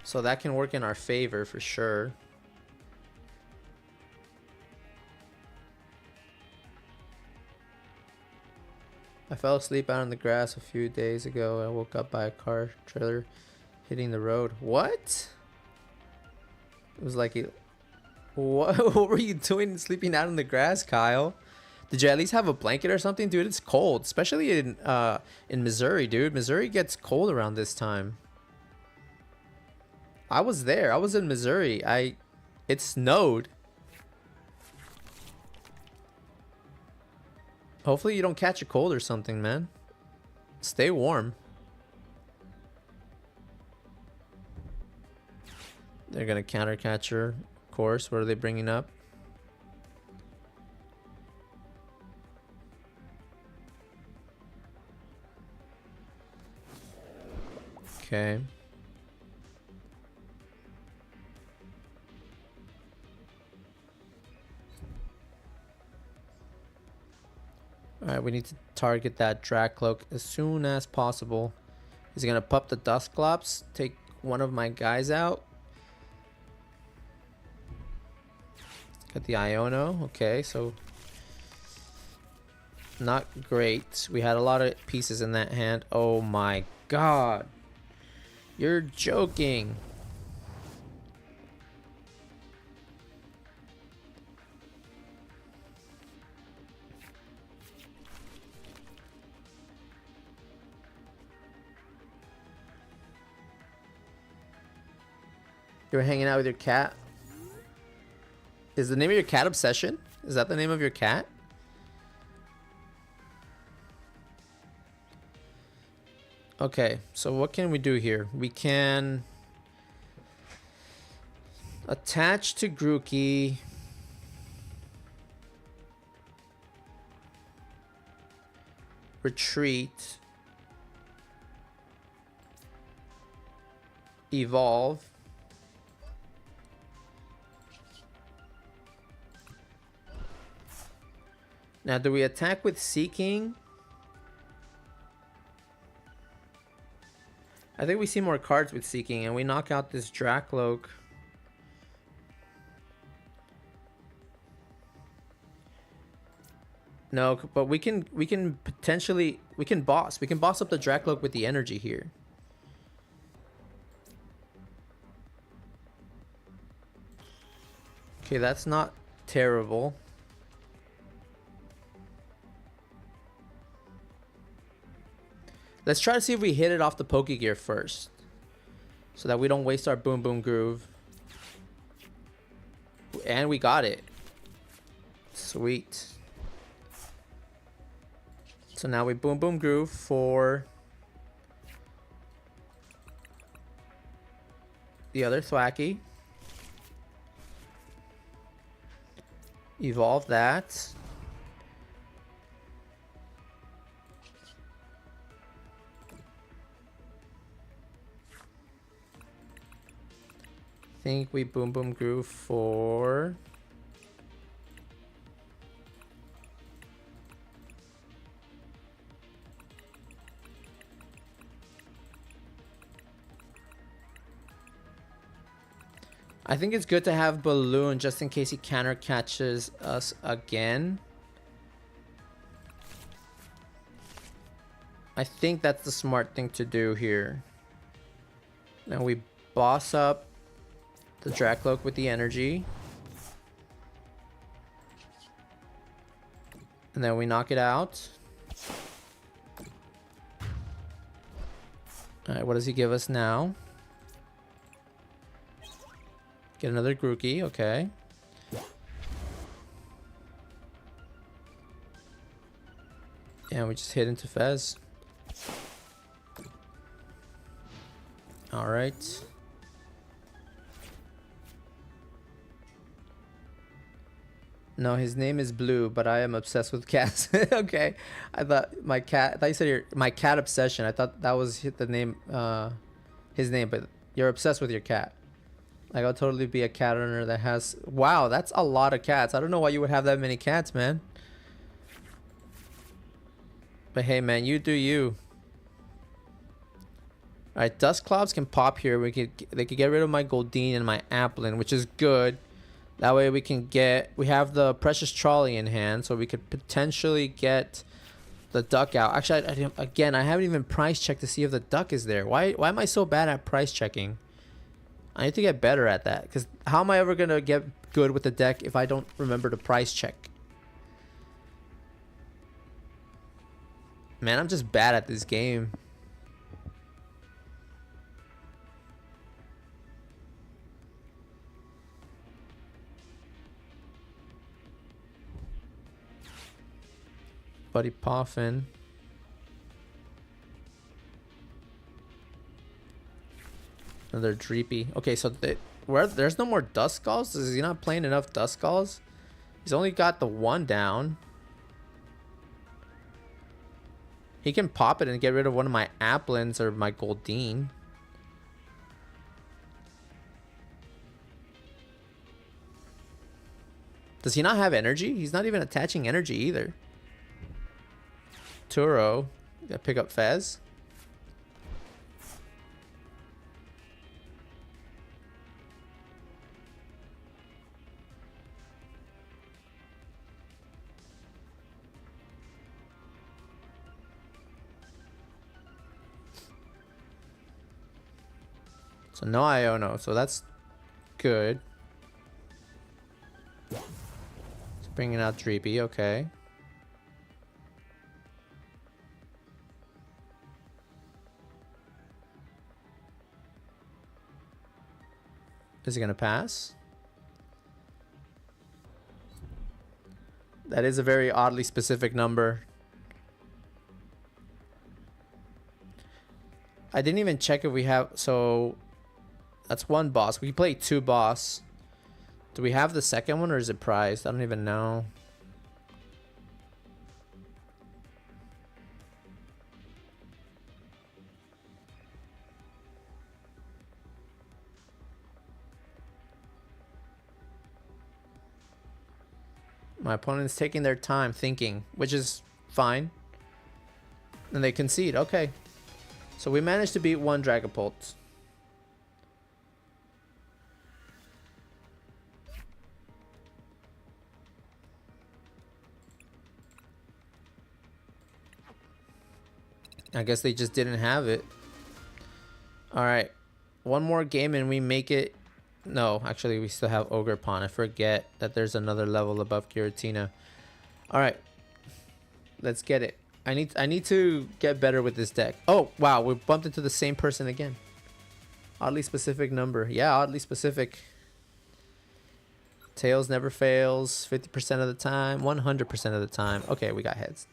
So that can work in our favor for sure. I fell asleep out on the grass a few days ago. I woke up by a car trailer hitting the road. What? It was like, what were you doing sleeping out in the grass, Kyle? Did you at least have a blanket or something? Dude, it's cold, especially in Missouri, dude. Missouri gets cold around this time. I was there. I was in Missouri. It snowed. Hopefully you don't catch a cold or something, man. Stay warm. They're gonna counter catcher, of course. What are they bringing up? Okay. Alright, we need to target that Dracloak as soon as possible. He's gonna pup the Dusclops, take one of my guys out. Got the Iono. Okay, so not great. We had a lot of pieces in that hand. Oh my god. You're joking. You were hanging out with your cat? Is the name of your cat Obsession? Is that the name of your cat? Okay, so what can we do here? We can attach to Grookey. Retreat. Evolve. Now, do we attack with Seeking? I think we see more cards with Seeking, and we knock out this Dracloak. No, but we can potentially boss up the Dracloak with the energy here. Okay, that's not terrible. Let's try to see if we hit it off the Pokegear first, so that we don't waste our Boom Boom Groove. And we got it. Sweet. So now we Boom Boom Groove for the other Thwacky. Evolve that. think we boom boom grew for... I think it's good to have Balloon just in case he counter catches us again. I think that's the smart thing to do here. Now we boss up the Drakloak with the energy. And then we knock it out. Alright, what does he give us now? Get another Grookey, okay. Yeah, we just hit into Fez. Alright. No, his name is Blue, but I am obsessed with cats. Okay. I thought you said my cat obsession. I thought that was the name, his name, but you're obsessed with your cat. Like, I'll totally be a cat owner that has... Wow, that's a lot of cats. I don't know why you would have that many cats, man. But hey, man, you do you. Alright, Dusclops can pop here. They could get rid of my Goldeen and my Applin, which is good. That way we have the Precious Trolley in hand, so we could potentially get the duck out. Actually, I haven't even price checked to see if the duck is there. Why am I so bad at price checking? I need to get better at that, because how am I ever going to get good with the deck if I don't remember to price check? Man, I'm just bad at this game. Buddy Poffin. Another Dreepy. Okay, so there's no more Duskulls? Is he not playing enough Duskulls? He's only got the one down. He can pop it and get rid of one of my Applins or my Goldeen. Does he not have energy? He's not even attaching energy either. Turo. Gotta pick up Fez. So no Iono, so that's good. It's bringing out Dreepy, okay. Is he gonna pass? That is a very oddly specific number. I didn't even check if we have, so that's one boss. We play two boss. Do we have the second one or is it prized? I don't even know. My opponent's taking their time thinking, which is fine. And they concede. Okay. So we managed to beat one Dragapult. I guess they just didn't have it. Alright. One more game and we make it. No, actually we still have Ogerpon. I forget that there's another level above Giratina. Alright. Let's get it. I need to get better with this deck. Oh, wow. We bumped into the same person again. Oddly specific number. Yeah, oddly specific. Tails never fails. 50% of the time. 100% of the time. Okay, we got heads.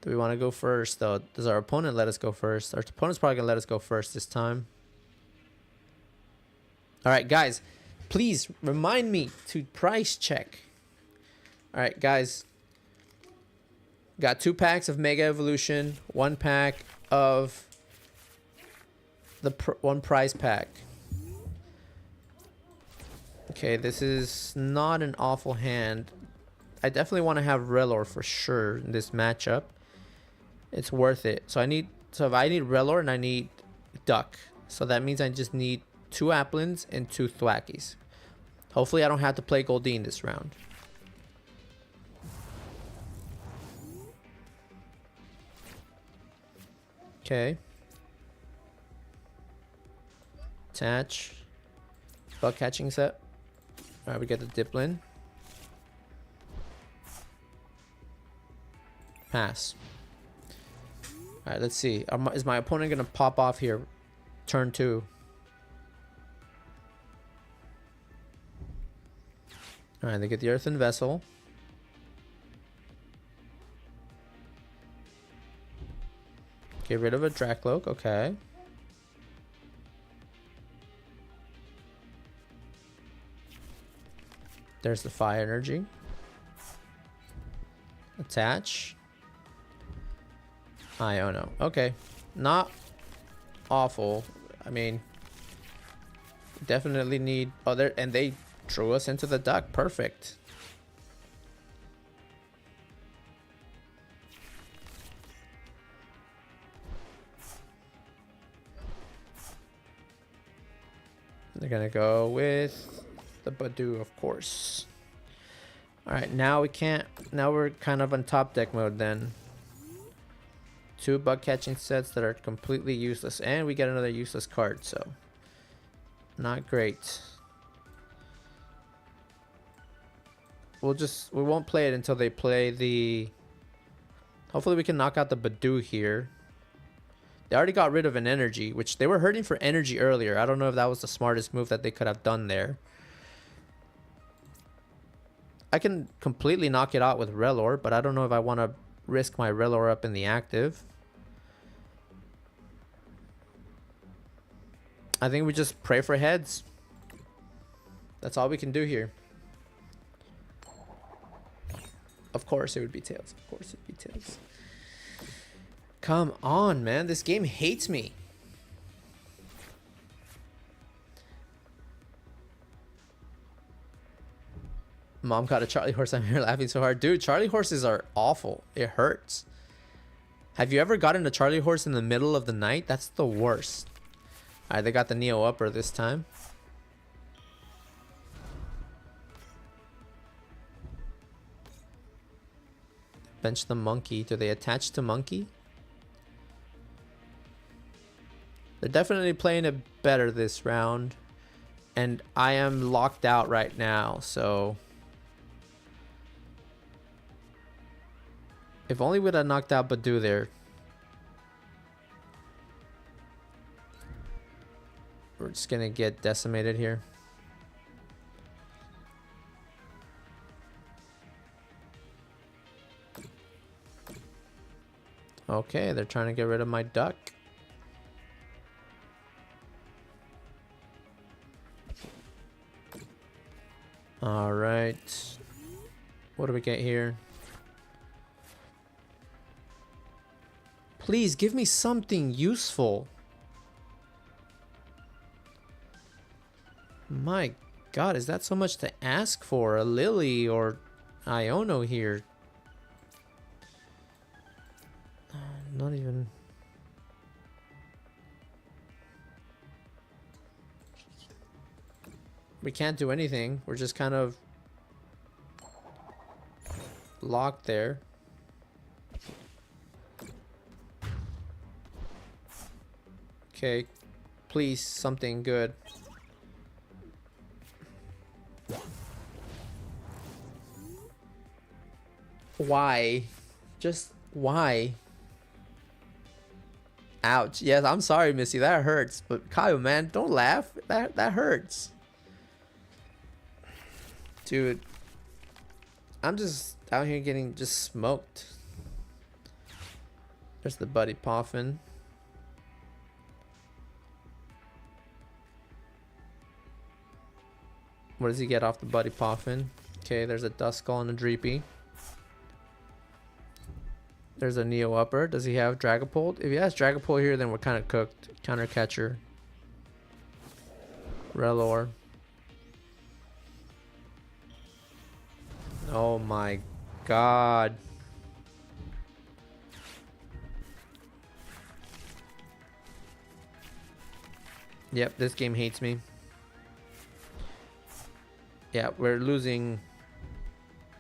Do we want to go first, though? Does our opponent let us go first? Our opponent's probably going to let us go first this time. All right, guys. Please remind me to price check. All right, guys. Got 2 packs of Mega Evolution. 1 pack of the one prize pack. Okay, this is not an awful hand. I definitely want to have Relor for sure in this matchup. It's worth it. So if I need Relor and I need Duck. So that means I just need 2 Applins and 2 Thwackies. Hopefully I don't have to play Goldeen this round. Okay. Attach. Bug catching set. Alright, we get the Diplin. Pass. Alright, let's see. Is my opponent going to pop off here? Turn 2. Alright, they get the Earthen Vessel. Get rid of a Dracloak, okay. There's the Fire Energy. Attach. Iono. Okay. Not awful. I mean, definitely need other, and they drew us into the Duck. Perfect. They're gonna go with the Badoo, of course. Alright, now we can't, now we're kind of on top deck mode then. 2 bug catching sets that are completely useless, and we get another useless card, so not great. We won't play it until they play the, hopefully we can knock out the Badoo here. They already got rid of an energy, which they were hurting for energy earlier. I don't know if that was the smartest move that they could have done there. I can completely knock it out with Relor, but I don't know if I want to risk my Relor up in the active. I think we just pray for heads. That's all we can do here. Of course it would be tails. Of course it would be tails. Come on, man. This game hates me. Mom got a Charlie horse. I'm here laughing so hard. Dude, Charlie horses are awful. It hurts. Have you ever gotten a Charlie horse in the middle of the night? That's the worst. Alright, they got the Neo Upper this time. Bench the Monkey. Do they attach to Monkey? They're definitely playing it better this round. And I am locked out right now, so... If only we'd have knocked out Badoo there. We're just gonna get decimated here. Okay, they're trying to get rid of my Duck. All right. What do we get here? Please give me something useful. My God, is that so much to ask for? A Lily or Iono here? Not even... We can't do anything. We're just kind of locked there. Okay, please, something good. Why? Just why? Ouch. Yes, I'm sorry, Missy. That hurts. But Kyle, man, don't laugh. That hurts. Dude, I'm just out here getting just smoked. There's the Buddy Poffin. What does he get off the Buddy Poffin? Okay, there's a Duskull and a Dreepy. There's a Neo Upper. Does he have Dragapult? If he has Dragapult here, then we're kind of cooked. Counter Catcher. Relor. Oh my god. Yep, this game hates me. Yeah, we're losing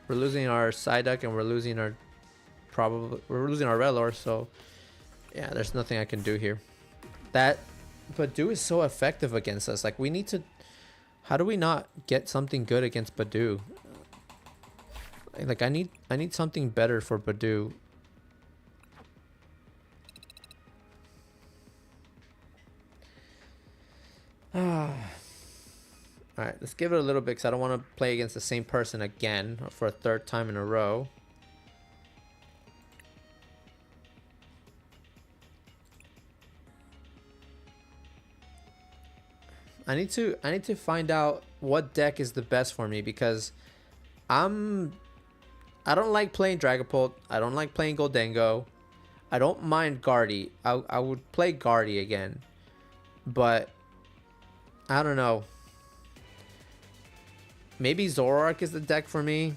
our Psyduck and we're losing our Relor, so yeah, there's nothing I can do here. That Badoo is so effective against us. Like, we need to, how do we not get something good against Badoo? Like, I need something better for Badoo. Alright, let's give it a little bit because I don't want to play against the same person again for a third time in a row. I need to find out what deck is the best for me, because I don't like playing Dragapult. I don't like playing Goldengo. I don't mind Guardy. I would play Guardy again. But I don't know. Maybe Zoroark is the deck for me.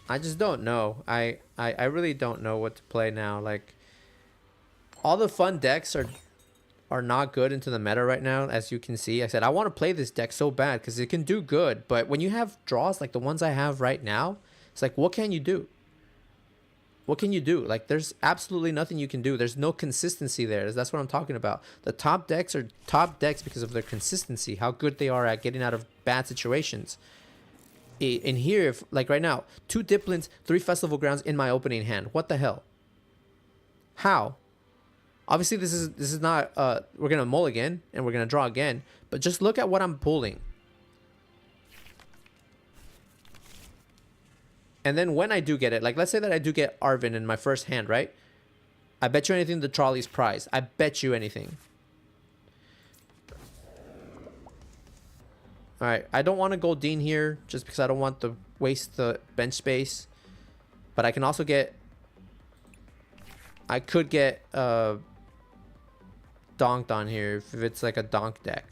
I just don't know. I really don't know what to play now. Like, all the fun decks are not good into the meta right now, as you can see. I said I want to play this deck so bad because it can do good, but when you have draws like the ones I have right now, it's like, what can you do? What can you do? Like, there's absolutely nothing you can do. There's no consistency there. That's what I'm talking about. The top decks are top decks because of their consistency, how good they are at getting out of bad situations. In here, if, like right now, 2 Diplins, 3 Festival Grounds in my opening hand. What the hell? How? Obviously, this is not, we're going to mulligan and we're going to draw again, but just look at what I'm pulling. And then when I do get it, like, let's say that I do get Arvin in my first hand, right? I bet you anything the trolley's prize. I bet you anything. Alright, I don't want to go Dean here just because I don't want to waste the bench space. But I can also get... I could get Donked on here if it's like a Donk deck.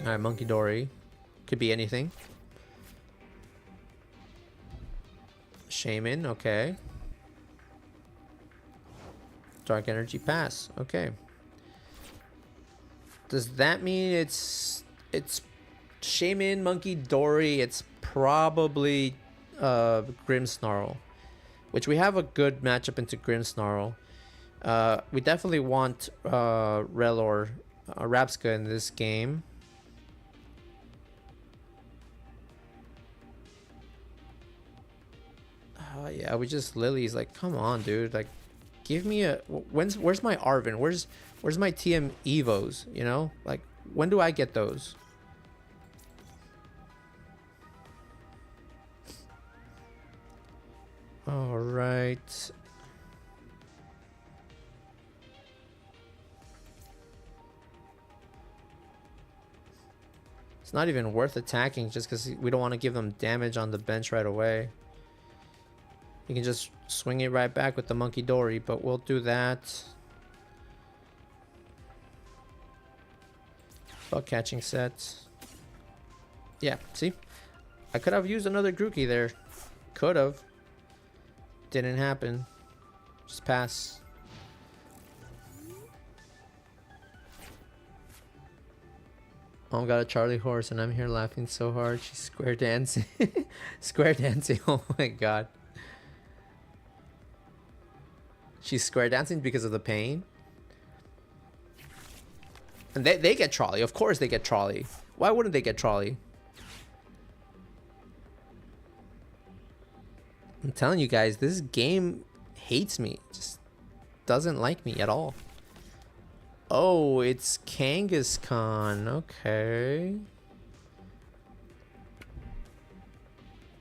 Alright, Monkey Dory. Could be anything. Shaman, okay. Dark Energy Pass, okay. Does that mean it's Shaman, Monkey Dory? It's probably Grimmsnarl, which we have a good matchup into Grimmsnarl. We definitely want Relor, Rapska in this game. Yeah, we just Lilies. Like, come on, dude. Like, give me a... Where's my Arvin? Where's my TM Evos? You know? Like, when do I get those? All right. It's not even worth attacking just because we don't want to give them damage on the bench right away. You can just swing it right back with the Monkey Dory, but we'll do that. Bug catching set. Yeah, see? I could have used another Grookey there. Could have. Didn't happen. Just pass. Mom got a Charlie horse and I'm here laughing so hard. She's square dancing. Square dancing. Oh my god. She's square dancing because of the pain. And they get Trolley. Of course they get Trolley. Why wouldn't they get Trolley? I'm telling you guys, this game hates me. Just doesn't like me at all. Oh, it's Kangaskhan. Okay.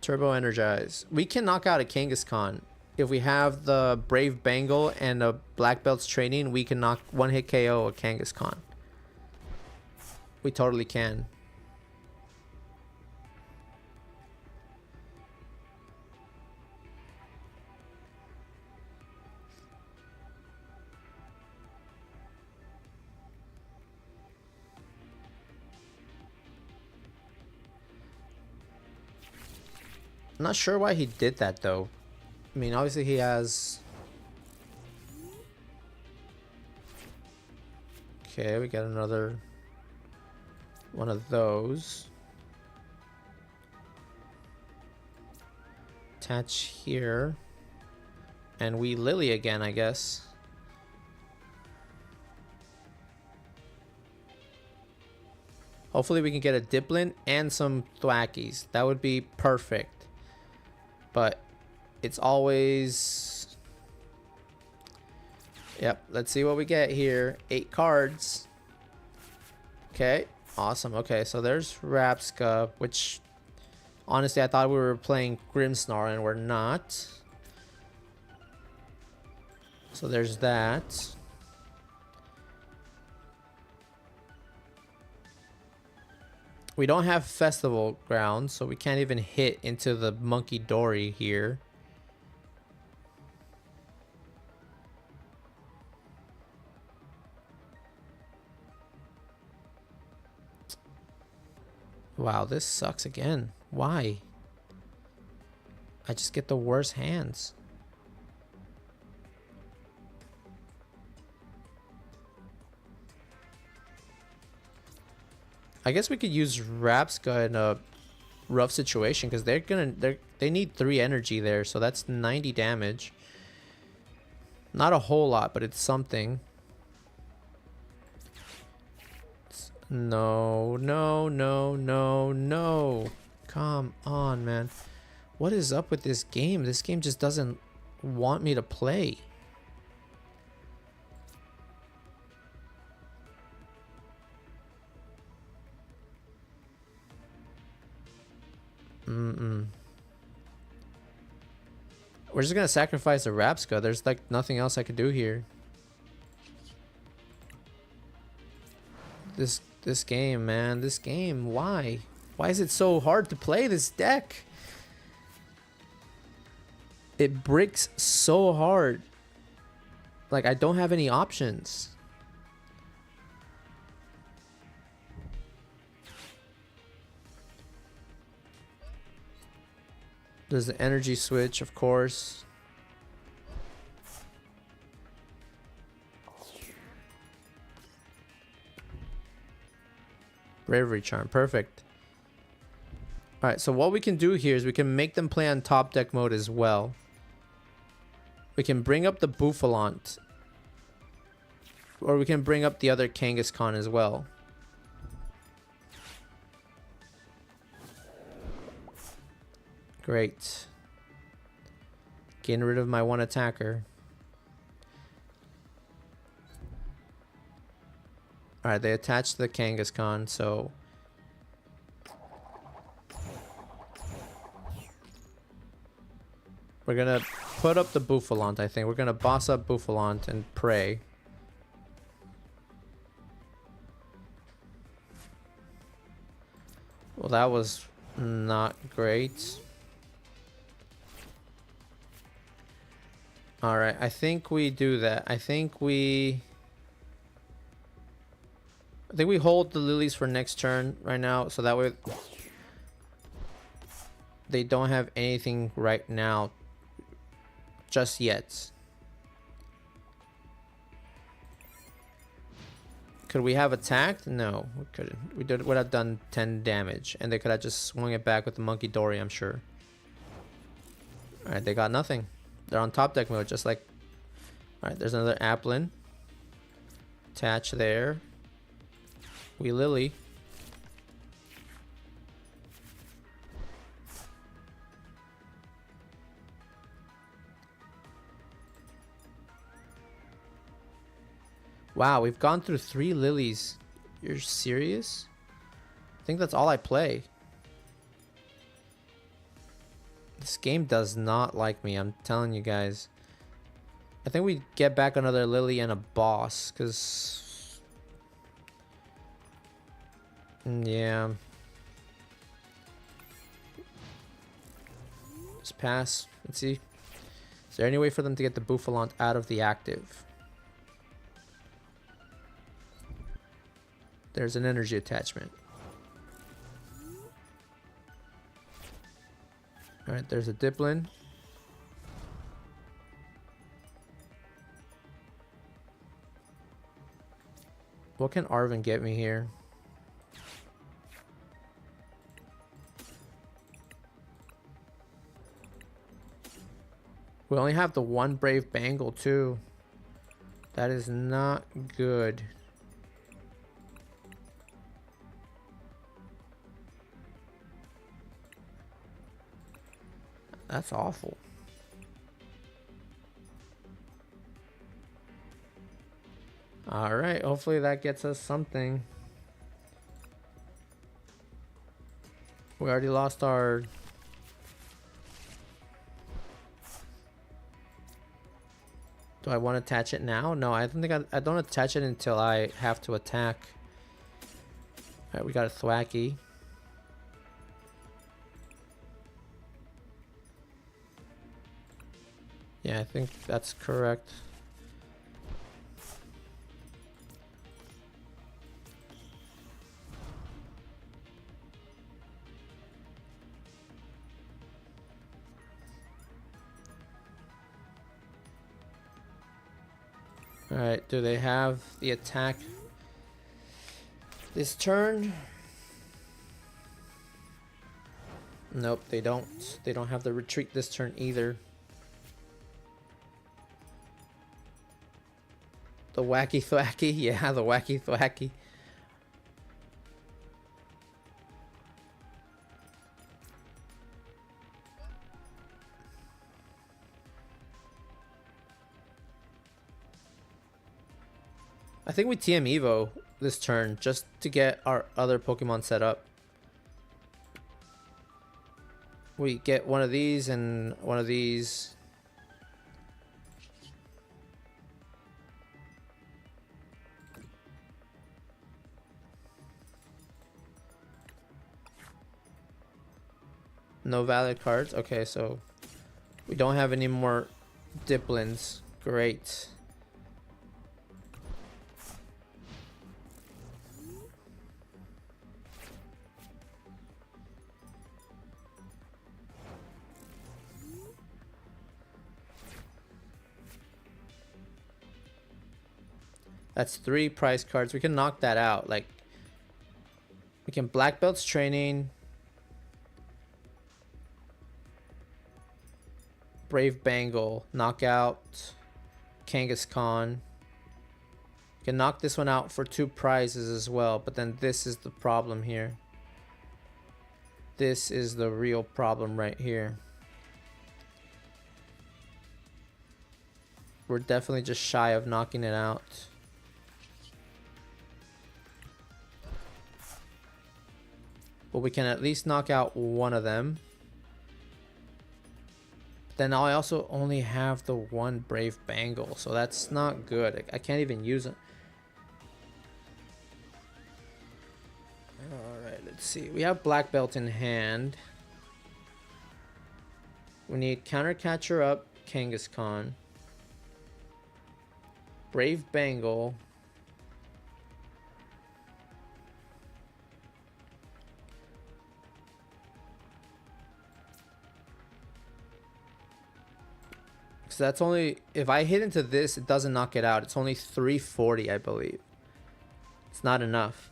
Turbo Energize. We can knock out a Kangaskhan. If we have the Brave Bengal and a Black Belt's training, we can knock one-hit KO a Kangaskhan. We totally can. I'm not sure why he did that though. I mean, obviously he has... Okay, we got another one of those. Attach here. And we Lily again, I guess. Hopefully we can get a Diplin and some Thwackies. That would be perfect. But it's always... Yep, let's see what we get here. 8 cards. Okay, awesome. Okay, so there's Rapska, which honestly I thought we were playing Grimmsnarl and we're not. So there's that. We don't have Festival Grounds, so we can't even hit into the Monkey Dory here. Wow, this sucks again. Why? I just get the worst hands. I guess we could use Rapska in a rough situation because they need 3 energy there, so that's 90 damage. Not a whole lot, but it's something. No, no, no, no, no. Come on, man. What is up with this game? This game just doesn't want me to play. We're just gonna sacrifice a Rapska. There's like nothing else I could do here. This game, man. This game. Why? Why is it so hard to play this deck? It bricks so hard. Like, I don't have any options. There's the energy switch, of course. Bravery Charm, perfect. Alright, so what we can do here is we can make them play on top deck mode as well. We can bring up the Bouffalante. Or we can bring up the other Kangaskhan as well. Great. Getting rid of my one attacker. Alright, they attached the Kangaskhan, so... We're gonna put up the Bouffalante, I think. We're gonna boss up Bouffalante and pray. Well, that was not great. Alright, I think we do that. I think we hold the lilies for next turn right now, so that way they don't have anything right now just yet. Could we have attacked? No, we couldn't. Would have done 10 damage, and they could have just swung it back with the Monkey Dory, I'm sure. Alright, they got nothing. They're on top deck mode, just like... Alright, there's another Applin. Attach there. We Lily. Wow, we've gone through 3 lilies. You're serious? I think that's all I play. This game does not like me, I'm telling you guys. I think we get back another lily and a boss, because... Yeah. Just pass. Let's see. Is there any way for them to get the Bouffalante out of the active? There's an energy attachment. Alright, there's a Diplin. What can Arven get me here? We only have the one Brave Bangle too. That is not good. That's awful. Alright, hopefully that gets us something. We already lost our... Do I want to attach it now? No, I don't think I don't attach it until I have to attack. Alright, we got a Thwacky. Yeah, I think that's correct. Alright, do they have the attack this turn? Nope, they don't. They don't have the retreat this turn either. The Wacky Thwacky? Yeah, the Wacky Thwacky. I think we TM Evo this turn just to get our other Pokemon set up. We get one of these and one of these. No valid cards. Okay, so we don't have any more Diplins. Great. That's 3 prize cards. We can knock that out. Like, we can Black Belt's training. Brave Bangle. Knockout. Kangaskhan. We can knock this one out for 2 prizes as well. But then this is the problem here. This is the real problem right here. We're definitely just shy of knocking it out. But we can at least knock out one of them. Then I also only have the one Brave Bangle, so that's not good. I can't even use it. Alright, let's see. We have Black Belt in hand. We need Counter Catcher up, Kangaskhan. Brave Bangle. So that's only, if I hit into this, it doesn't knock it out. It's only 340, I believe. It's not enough.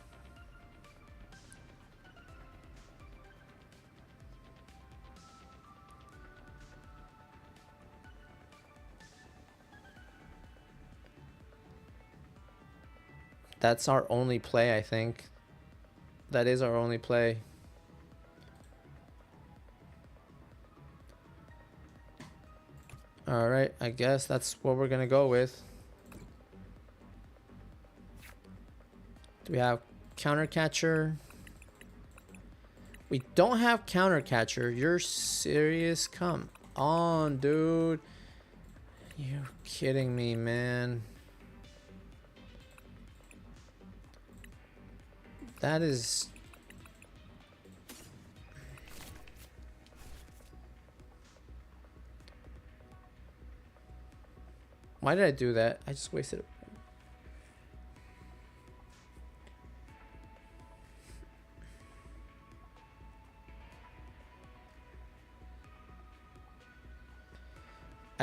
That's our only play, I think. That is our only play. Alright, I guess that's what we're gonna go with. Do we have Counter Catcher? We don't have Counter Catcher. You're serious? Come on, dude. You're kidding me, man. That is... Why did I do that? I just wasted it.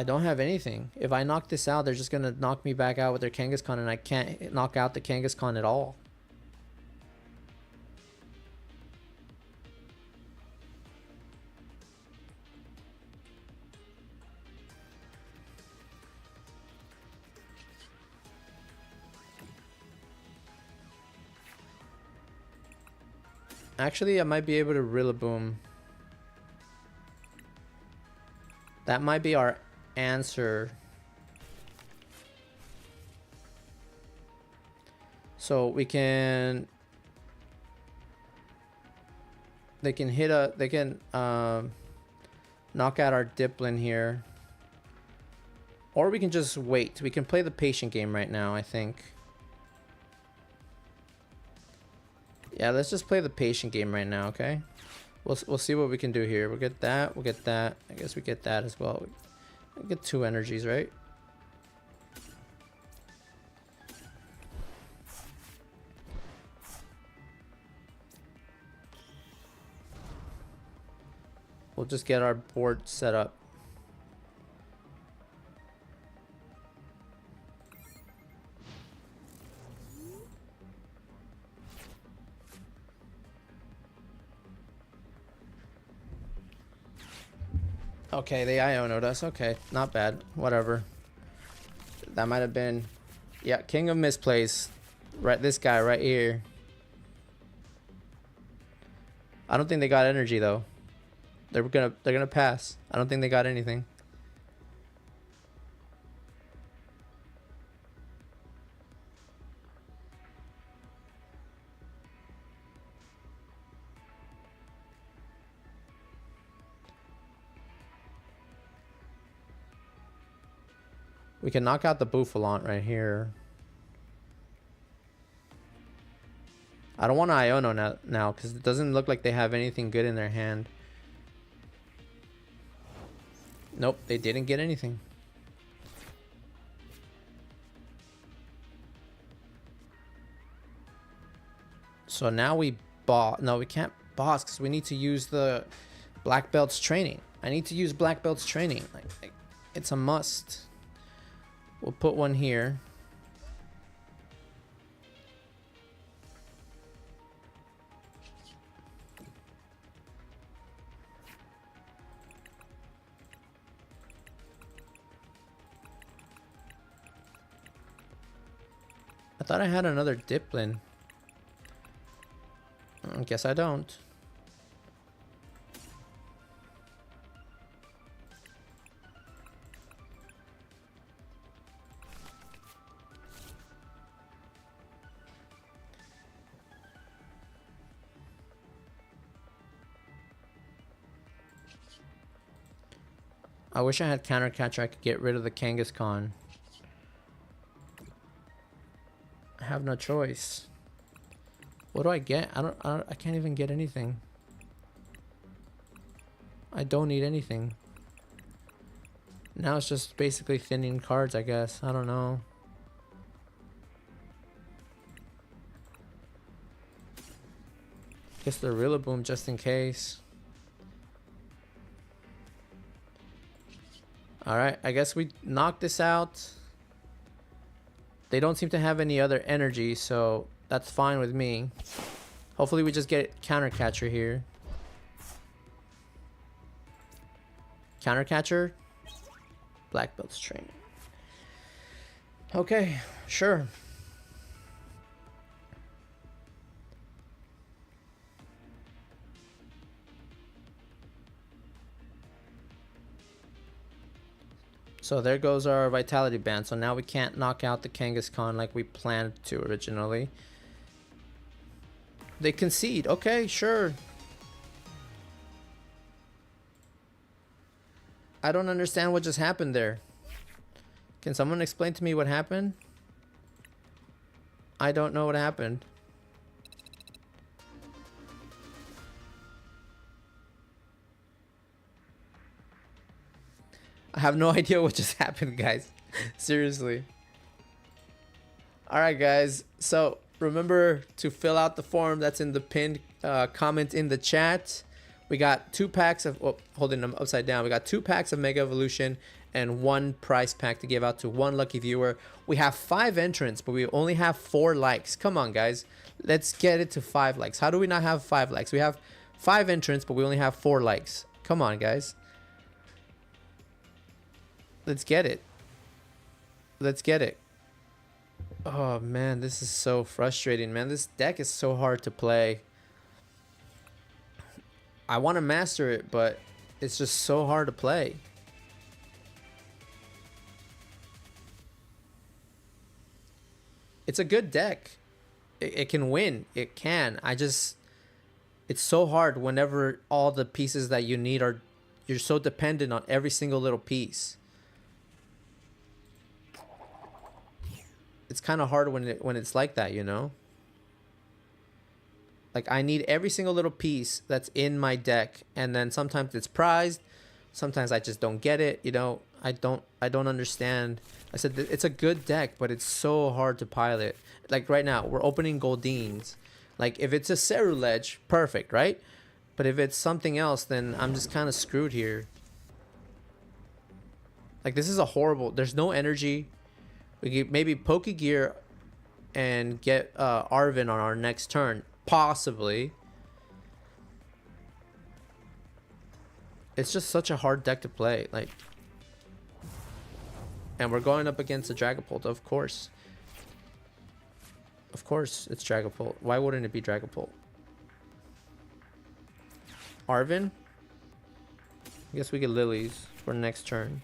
I don't have anything. If I knock this out, they're just gonna knock me back out with their Kangaskhan, and I can't knock out the Kangaskhan at all. Actually, I might be able to Rillaboom. That might be our answer. So we can... They can hit a... They can knock out our Dipplin here. Or we can just wait. We can play the patient game right now, I think. Yeah, let's just play the patient game right now, okay? We'll see what we can do here. We'll get that. We'll get that. I guess we get that as well. We get 2 energies, right? We'll just get our board set up. Okay, they Iono'd us. Okay, not bad. Whatever. That might have been... Yeah, King of Misplays. Right, this guy right here. I don't think they got energy though. They're gonna pass. I don't think they got anything. We can knock out the Bouffalont right here. I don't want to Iono now because it doesn't look like they have anything good in their hand. Nope, they didn't get anything. So now we boss. No, we can't boss because we need to use the Black Belt's training. I need to use Black Belt's training. Like it's a must. We'll put one here. I thought I had another Dipplin. I guess I don't. I wish I had Counter Catcher. I could get rid of the Kangaskhan. I have no choice. What do I get? I can't even get anything. I don't need anything. Now it's just basically thinning cards, I guess. I don't know. Guess the Rillaboom just in case. Alright, I guess we knock this out. They don't seem to have any other energy, so that's fine with me. Hopefully we just get Counter Catcher here. Counter Catcher. Black Belt's training. Okay, sure. So there goes our Vitality Band. So now we can't knock out the Kangaskhan like we planned to originally. They concede. Okay, sure. I don't understand what just happened there. Can someone explain to me what happened? I don't know what happened. I have no idea what just happened, guys. Seriously. Alright, guys. So remember to fill out the form that's in the pinned comment in the chat. We got 2 packs of... Oh, holding them upside down. We got 2 packs of Mega Evolution and 1 prize pack to give out to 1 lucky viewer. We have 5 entrants, but we only have 4 likes. Come on, guys. Let's get it to 5 likes. How do we not have 5 likes? We have 5 entrants, but we only have 4 likes. Come on, guys. Let's get it. Let's get it. Oh, man, this is so frustrating, man. This deck is so hard to play. I want to master it, but it's just so hard to play. It's a good deck. It can win. It can. It's so hard whenever all the pieces that you need are, you're so dependent on every single little piece. It's kind of hard when it's like that, you know? Like, I need every single little piece that's in my deck, and then sometimes it's prized, sometimes I just don't get it, you know? I don't understand. I said it's a good deck, but it's so hard to pilot. Like right now, we're opening Goldines. Like if it's a Seru Ledge, perfect, right? But if it's something else, then I'm just kind of screwed here. Like this is a horrible, there's no energy. We could maybe Pokegear and get Arven on our next turn, possibly. It's just such a hard deck to play, like. And we're going up against a Dragapult, of course. Of course, it's Dragapult. Why wouldn't it be Dragapult? Arven? I guess we get Lilies for next turn.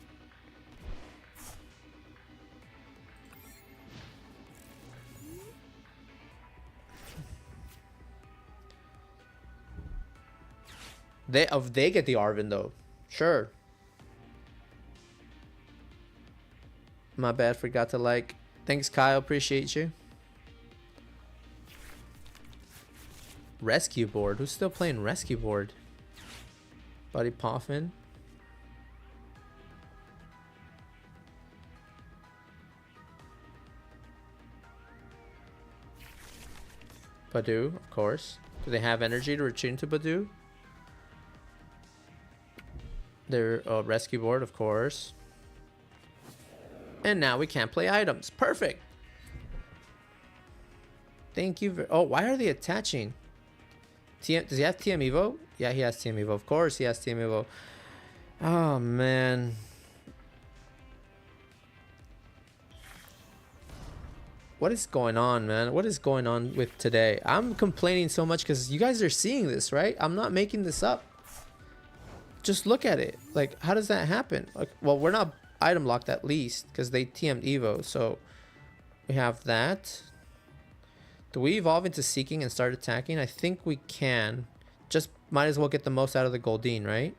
They get the Arven though. Sure. My bad, forgot to like. Thanks, Kyle. Appreciate you. Rescue board. Who's still playing rescue board? Buddy Poffin. Badoo, of course. Do they have energy to retreat into Badoo? Their rescue board, of course. And now we can't play items. Perfect. Thank you. Oh, why are they attaching? Does he have TM Evo? Yeah, he has TM Evo. Of course he has TM Evo. Oh, man. What is going on, man? What is going on with today? I'm complaining so much because you guys are seeing this, right? I'm not making this up. Just look at it. Like, how does that happen? Like, well, we're not item locked at least because they TM'd Evo. So we have that. Do we evolve into Seeking and start attacking? I think we can. Just might as well get the most out of the Goldeen, right?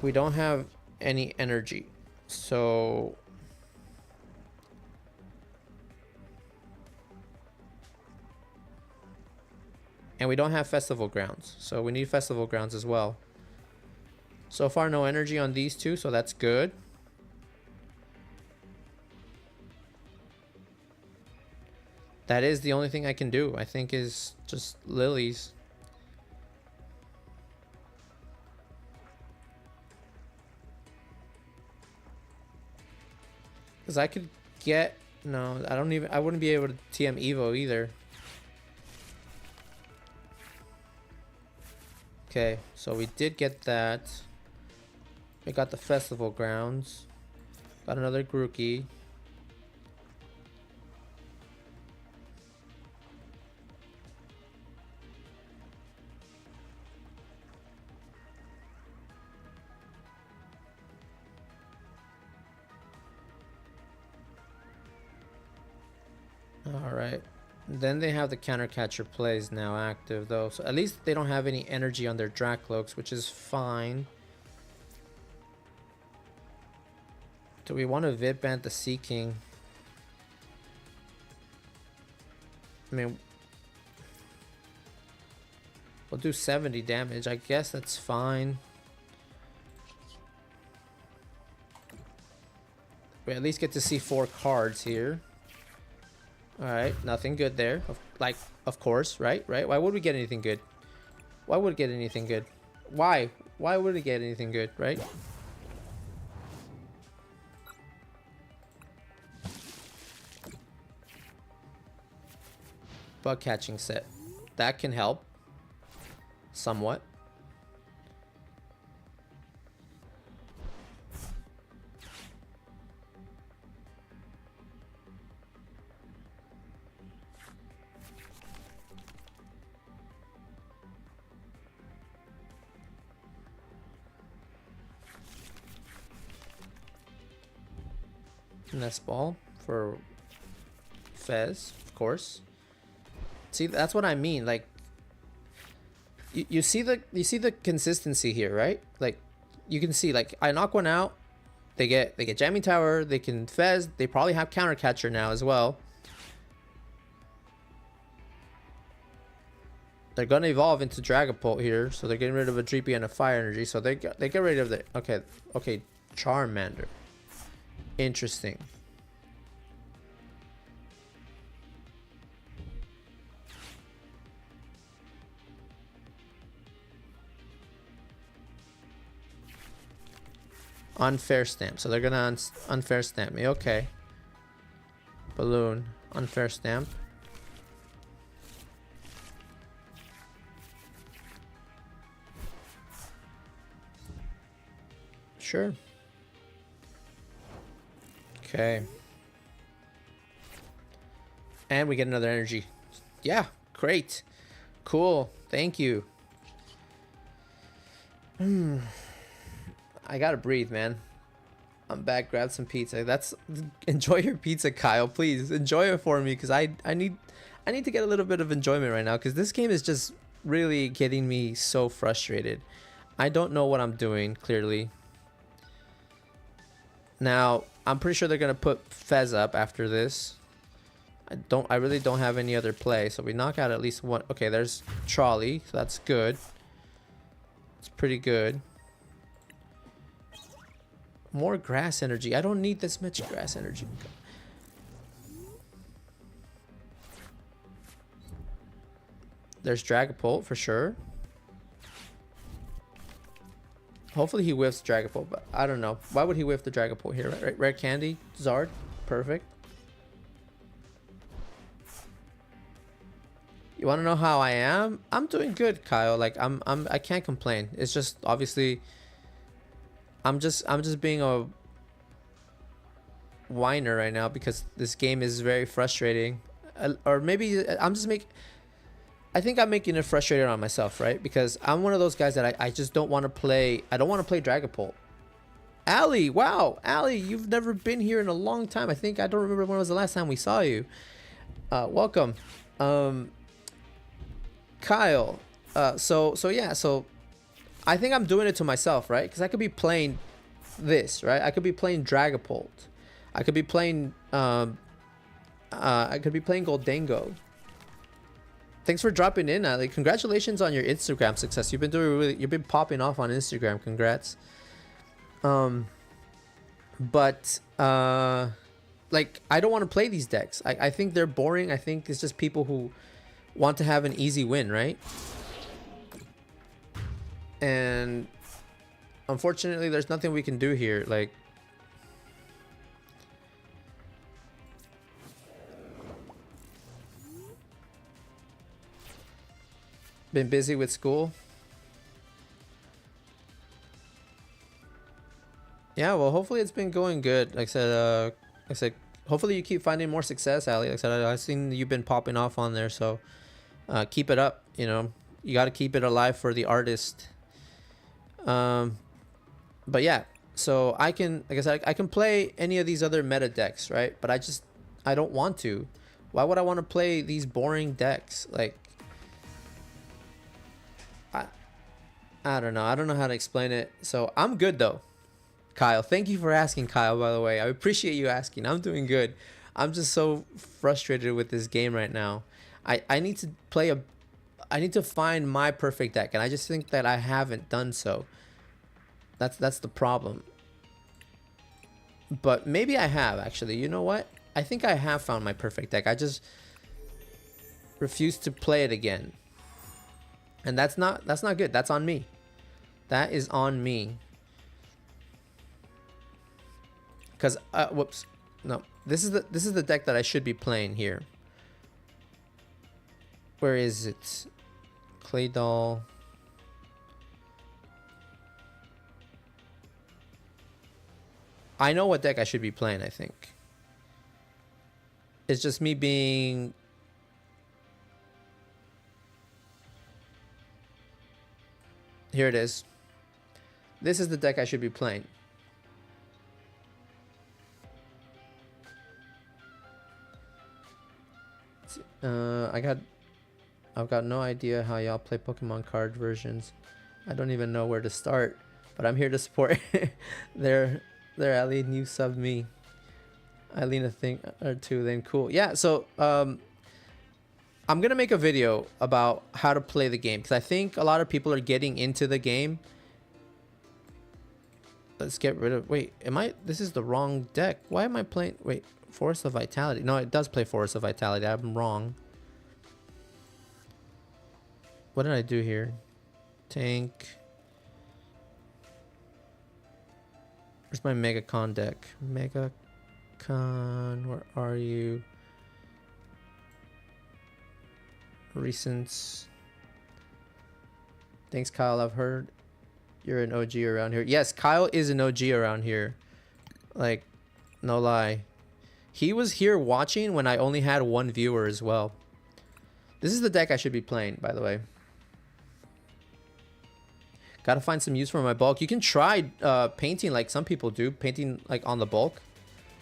We don't have any energy. So and we don't have Festival Grounds, so we need Festival Grounds as well. So far, no energy on these two, so that's good. That is the only thing I can do, I think, is just Lilies. Because I could get... No, I wouldn't be able to TM Evo either. Okay, so we did get that. We got the Festival Grounds. Got another Grookey. Alright. Then they have the counter catcher plays now active though. So at least they don't have any energy on their Dracloaks, which is fine. Do we want to Vip Band the Seeking? I mean, we'll do 70 damage. I guess that's fine. We at least get to see 4 cards here. Alright, nothing good there. Of course, right? Why would we get anything good? Why would we get anything good? Why? Why would it get anything good, right? Bug catching set. That can help. Somewhat. Nest ball for Fez, of course. See, that's what I mean. Like, you see the consistency here, right? Like, you can see, like, I knock one out, they get jamming tower, they can Fez, they probably have counter catcher now as well. They're gonna evolve into Dragapult here, so they're getting rid of a Dreepy and a Fire Energy, so they get rid of the okay Charmander. Interesting. Unfair stamp. So they're gonna unfair stamp me. Okay. Balloon. Unfair stamp. Sure. Okay. And we get another energy. Yeah, great. Cool. Thank you. I gotta breathe, man. I'm back. Grab some pizza. Enjoy your pizza, Kyle. Please enjoy it for me, because I need to get a little bit of enjoyment right now, because this game is just really getting me so frustrated. I don't know what I'm doing, clearly. Now, I'm pretty sure they're gonna put Fez up after this. I really don't have any other play, so we knock out at least one. Okay, there's Trolley, so that's good. It's pretty good. More grass energy. I don't need this much grass energy. There's Dragapult for sure. Hopefully he whiffs Dragapult, but I don't know. Why would he whiff the Dragapult here? Right? Rare Candy, Zard, perfect. You want to know how I am? I'm doing good, Kyle. Like I can't complain. It's just obviously I'm just being a whiner right now because this game is very frustrating. Or maybe I think I'm making it frustrated on myself, right? Because I'm one of those guys that I just don't want to play. I don't want to play Dragapult. Ali, wow, Ali, you've never been here in a long time. I don't remember when was the last time we saw you. Welcome. Kyle. So I think I'm doing it to myself, right? Because I could be playing this, right? I could be playing Dragapult. I could be playing Goldango. Thanks for dropping in, Ali. Congratulations on your Instagram success. You've been popping off on Instagram. Congrats. But like, I don't want to play these decks. I think they're boring. I think it's just people who want to have an easy win, right? And unfortunately, there's nothing we can do here. Like, been busy with school. Yeah, well, hopefully it's been going good. Like I said, hopefully you keep finding more success, Ali. Like I said, I've seen you've been popping off on there, so keep it up. You know, you got to keep it alive for the artist. But yeah, so I can, like I said, I can play any of these other meta decks, right? But I don't want to. Why would I want to play these boring decks? Like, I don't know. I don't know how to explain it. So I'm good though. Kyle, thank you for asking, Kyle, by the way. I appreciate you asking. I'm doing good. I'm just so frustrated with this game right now. I need to I need to find my perfect deck, and I just think that I haven't done so. That's the problem. But maybe I have, actually. You know what? I think I have found my perfect deck. I just refuse to play it again. And that's not good. That's on me. That is on me. Cause whoops. No. This is the deck that I should be playing here. Where is it? Clay Doll. I know what deck I should be playing, I think. It's just me being... Here it is. This is the deck I should be playing. I've got no idea how y'all play Pokemon card versions. I don't even know where to start, but I'm here to support. There, Eileen, you subbed me. Eileen, a thing or two, then cool. Yeah, so I'm gonna make a video about how to play the game because I think a lot of people are getting into the game. Let's get rid of. Wait, this is the wrong deck. Why am I playing? Wait, Force of Vitality. No, it does play Force of Vitality. I'm wrong. What did I do here? Tank. Where's my Megacon deck? Megacon, where are you? Recents. Thanks, Kyle. I've heard you're an OG around here. Yes, Kyle is an OG around here. Like, no lie. He was here watching when I only had one viewer as well. This is the deck I should be playing, by the way. Gotta find some use for my bulk. You can try painting like some people do. Painting like on the bulk.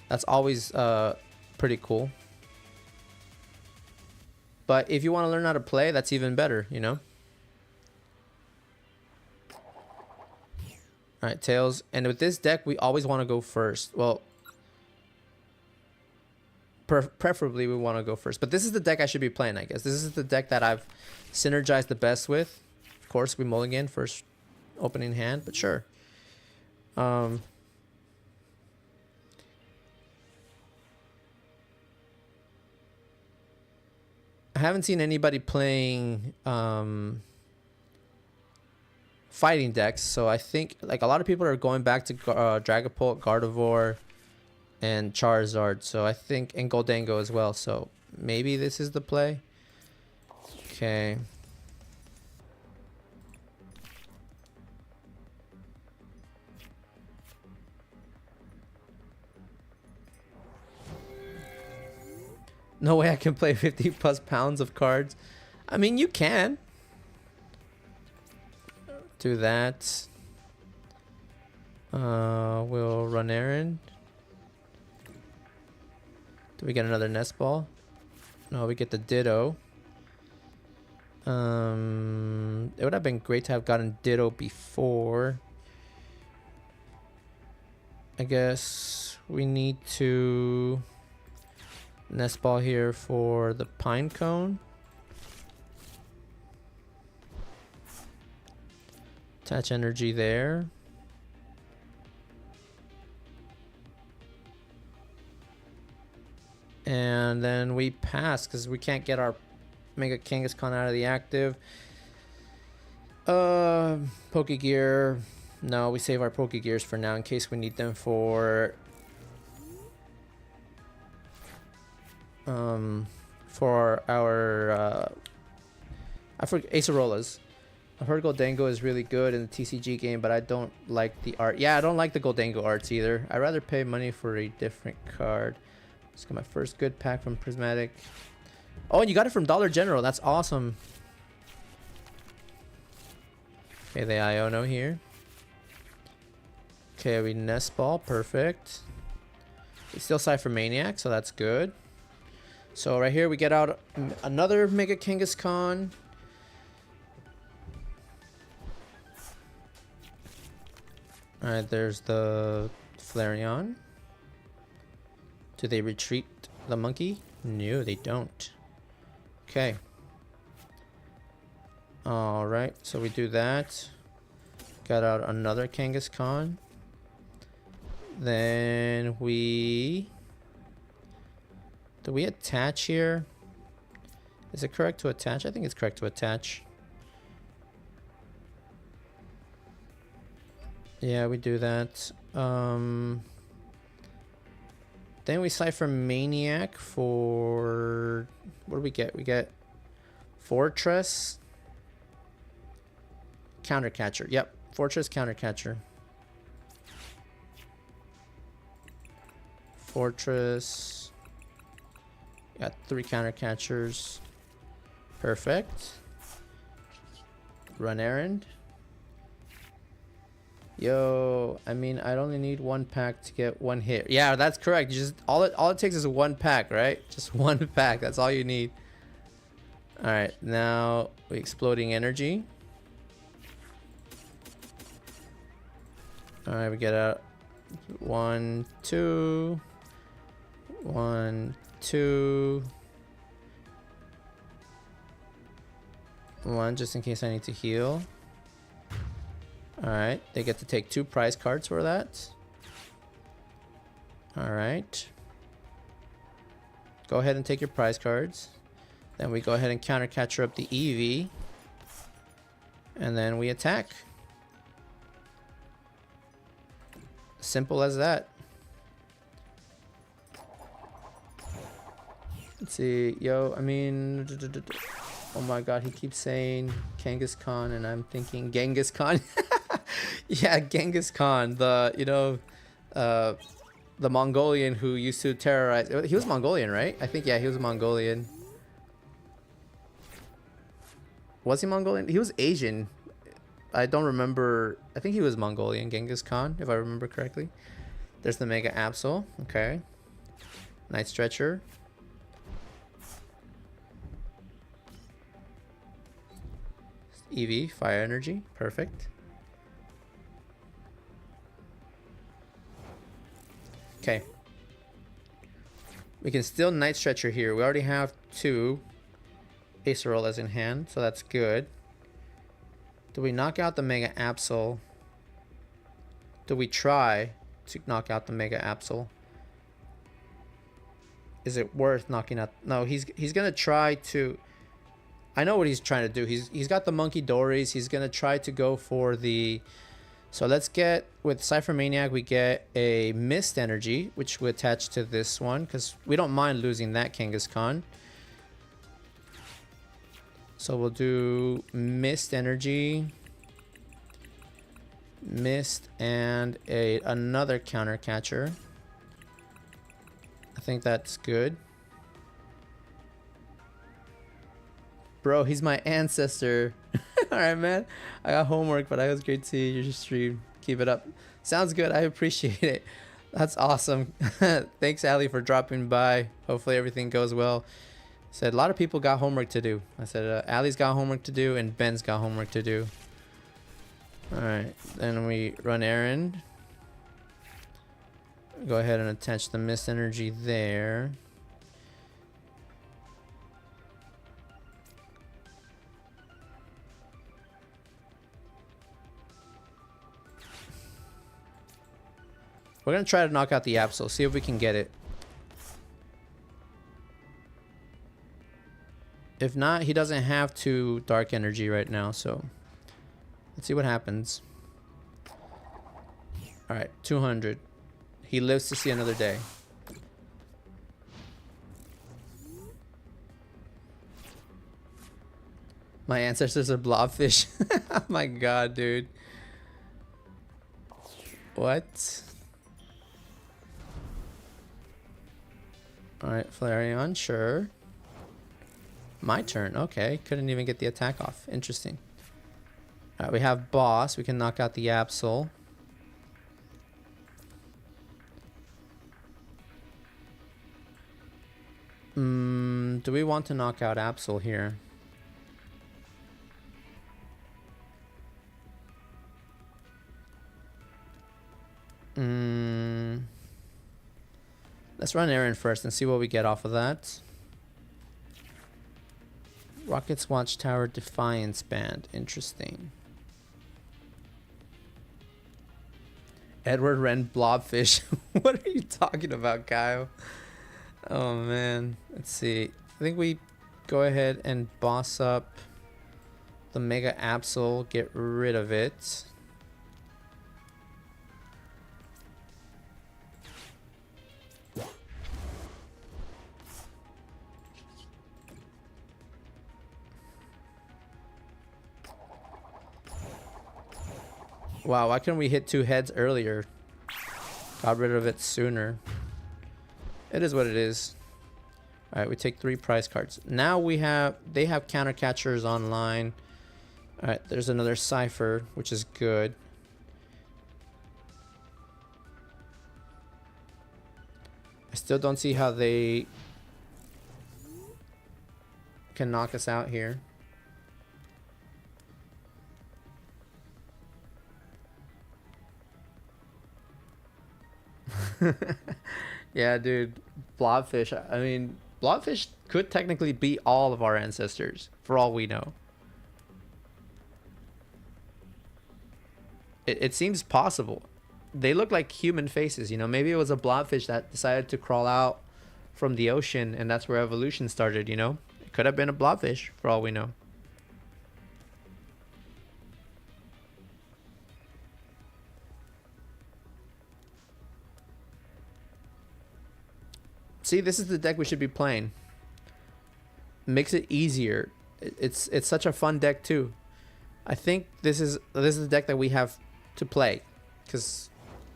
That's always pretty cool. But if you want to learn how to play, that's even better, you know? Alright, Tails. And with this deck, we always want to go first. Well, preferably we want to go first. But this is the deck I should be playing, I guess. This is the deck that I've synergized the best with. Of course, we mulligan first opening hand, but sure. I haven't seen anybody playing fighting decks, so I think like a lot of people are going back to Dragapult, Gardevoir, and Charizard. So I think, and Goldango as well. So maybe this is the play. Okay. No way I can play 50 plus pounds of cards. I mean, you can. Do that. We'll run errand. Do we get another nest ball? No, we get the Ditto. It would have been great to have gotten Ditto before. I guess we need to nest ball here for the pine cone. Attach energy there. And then we pass because we can't get our Mega Kangaskhan out of the active. Pokegear. No, we save our Pokegears for now in case we need them for our I forget Acerolas. I've heard Goldango is really good in the TCG game, but I don't like the art. Yeah, I don't like the Goldango arts either. I'd rather pay money for a different card. Let's get my first good pack from Prismatic. Oh, and you got it from Dollar General. That's awesome. Okay, the Iono here. Okay, we nest ball. Perfect. We still Cypher Maniac, so that's good. So right here we get out another Mega Kangaskhan. Alright, there's the Flareon. Do they retreat the monkey? No, they don't. Okay. Alright, so we do that. Got out another Kangaskhan. Then we... Do we attach here? Is it correct to attach? I think it's correct to attach. Yeah, we do that. Then we Cypher Maniac for... What do we get? We get Fortress Countercatcher. Yep, Fortress Countercatcher. Fortress. Got 3 Countercatchers. Perfect. Run errand. Yo, I mean, I'd only need 1 pack to get 1 hit. Yeah, that's correct. You just all it takes is 1 pack, right? Just 1 pack. That's all you need. All right, now we exploding energy. All right, we get a 1, 2, 1, 2, 1, just in case I need to heal. Alright, they get to take 2 prize cards for that. Alright. Go ahead and take your prize cards. Then we go ahead and counter catcher up the EV. And then we attack. Simple as that. Let's see. Yo, I mean... Oh my god, he keeps saying Genghis Khan, and I'm thinking Genghis Khan. Yeah, Genghis Khan, the, you know, the Mongolian who used to terrorize. He was Mongolian, right? I think, yeah, he was Mongolian. Was he Mongolian? He was Asian. I don't remember. I think he was Mongolian, Genghis Khan, if I remember correctly. There's the Mega Absol. Okay. Night Stretcher. EV, Fire Energy. Perfect. Okay. We can still Night Stretcher here. We already have 2 Acerolas in hand, so that's good. Do we knock out the Mega Absol? Do we try to knock out the Mega Absol? Is it worth knocking out? No, he's gonna try to... I know what he's trying to do. He's got the Monkey Dories. He's gonna try to go for the... So let's get, with Cypher Maniac, we get a Mist Energy, which we attach to this one, because we don't mind losing that Genghis Khan. So we'll do Mist Energy, Mist, and another Counter Catcher. I think that's good. Bro, he's my ancestor. Alright, man. I got homework, but I was great to see your stream. Keep it up. Sounds good. I appreciate it. That's awesome. Thanks, Ali, for dropping by. Hopefully everything goes well. Said a lot of people got homework to do. I said Ali's got homework to do and Ben's got homework to do. Alright, then we run errand. Go ahead and attach the Mist Energy there. We're going to try to knock out the Absol, see if we can get it. If not, he doesn't have 2 Dark Energy right now, so let's see what happens. Alright, 200. He lives to see another day. My ancestors are blobfish. Oh my god, dude. What? Alright, Flareon, sure. My turn, okay. Couldn't even get the attack off. Interesting. Alright, we have Boss. We can knock out the Absol. Do we want to knock out Absol here? Let's run errand first and see what we get off of that. Rocket's Watchtower Defiance Band. Interesting. Edward Wren Blobfish. What are you talking about, Kyle? Oh, man. Let's see. I think we go ahead and boss up the Mega Absol. Get rid of it. Wow, why couldn't we hit 2 heads earlier? Got rid of it sooner. It is what it is. All right, we take 3 prize cards. Now they have counter catchers online. All right, there's another cipher, which is good. I still don't see how they can knock us out here. Yeah, dude. Blobfish. I mean, blobfish could technically be all of our ancestors, for all we know. It seems possible. They look like human faces, you know. Maybe it was a blobfish that decided to crawl out from the ocean, and that's where evolution started, you know. It could have been a blobfish, for all we know. See, this is the deck we should be playing. Makes it easier. It's such a fun deck too. I think this is the deck that we have to play, because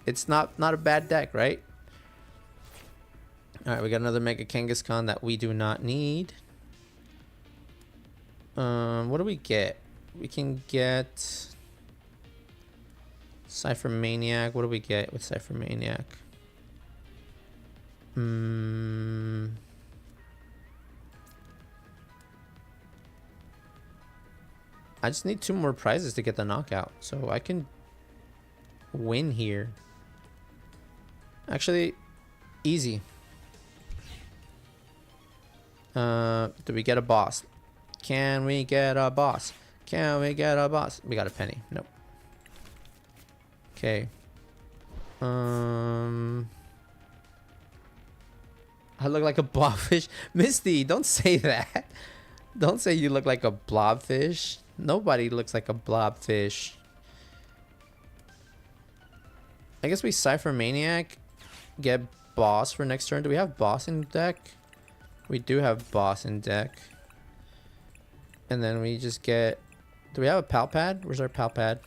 it's not a bad deck, right? All right, we got another Mega Kangaskhan that we do not need. What do we get? We can get Cypher Maniac. What do we get with Cypher Maniac? I just need 2 more prizes to get the knockout, so I can win here. Actually, easy. Do we get a boss? Can we get a boss? Can we get a boss? We got a penny. Nope. Okay. I look like a blobfish. Misty, don't say that. Don't say you look like a blobfish. Nobody looks like a blobfish. I guess we Cypher Maniac, get boss for next turn. Do we have boss in deck? We do have boss in deck. And then we just get... Do we have a pal pad? Where's our pal pad?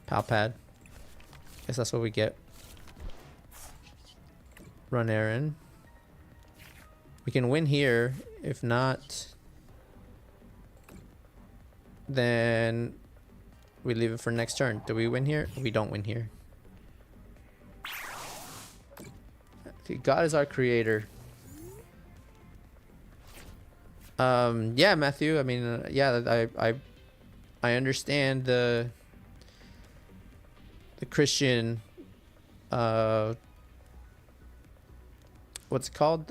Pal pad. Guess that's what we get. Run Aaron. We can win here. If not, then we leave it for next turn. Do we win here? We don't win here. God is our creator. Yeah, Matthew. I mean, yeah, I understand the Christian, what's it called?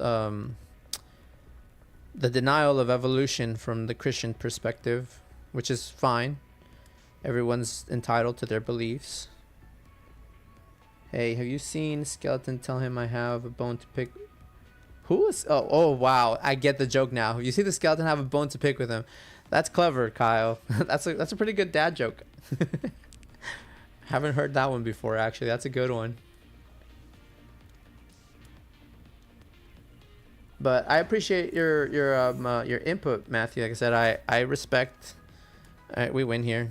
The denial of evolution from the Christian perspective, which is fine. Everyone's entitled to their beliefs. Hey, have you seen Skeleton tell him I have a bone to pick? Who is... Oh, wow. I get the joke now. You see the skeleton have a bone to pick with him. That's clever, Kyle. That's a pretty good dad joke. Haven't heard that one before, actually. That's a good one. But I appreciate your input, Matthew. Like I said, I respect... All right, we win here.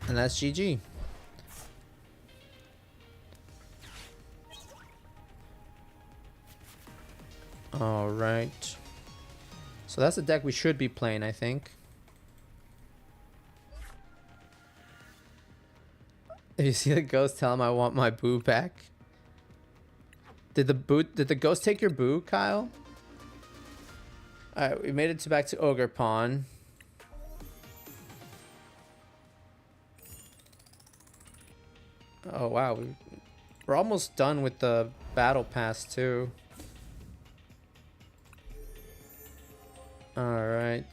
And that's GG. All right. So that's the deck we should be playing, I think. If you see the ghost, tell him I want my boo back. Did the ghost take your boo, Kyle? All right, we made it back to Ogre Pawn. Oh wow, we're almost done with the battle pass too. All right,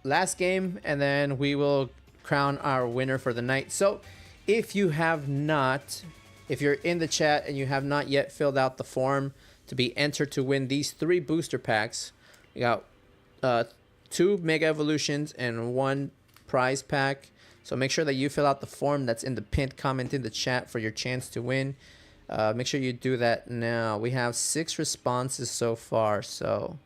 last game, and then we will crown our winner for the night. So if you're in the chat and you have not yet filled out the form to be entered to win these 3 booster packs, you got 2 Mega Evolutions and 1 prize pack. So make sure that you fill out the form that's in the pinned comment in the chat for your chance to win. Make sure you do that now. We have 6 responses so far. So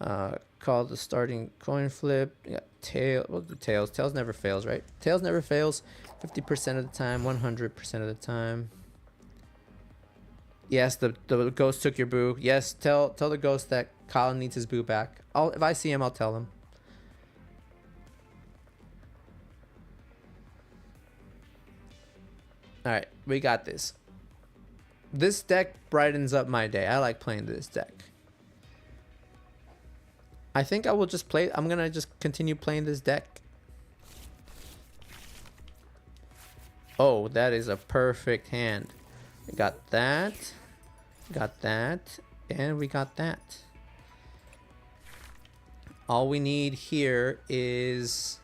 call the starting coin flip. Yeah, tail. We'll do tails. Tails never fails, right? Tails never fails. 50% of the time, 100% of the time. Yes, the ghost took your boo. Yes, tell the ghost that Kyle needs his boo back. If I see him, I'll tell him. All right, we got this. This deck brightens up my day. I like playing this deck. I think I will just play. I'm gonna just continue playing this deck. Oh, that is a perfect hand. We got that. Got that. And we got that. All we need here is...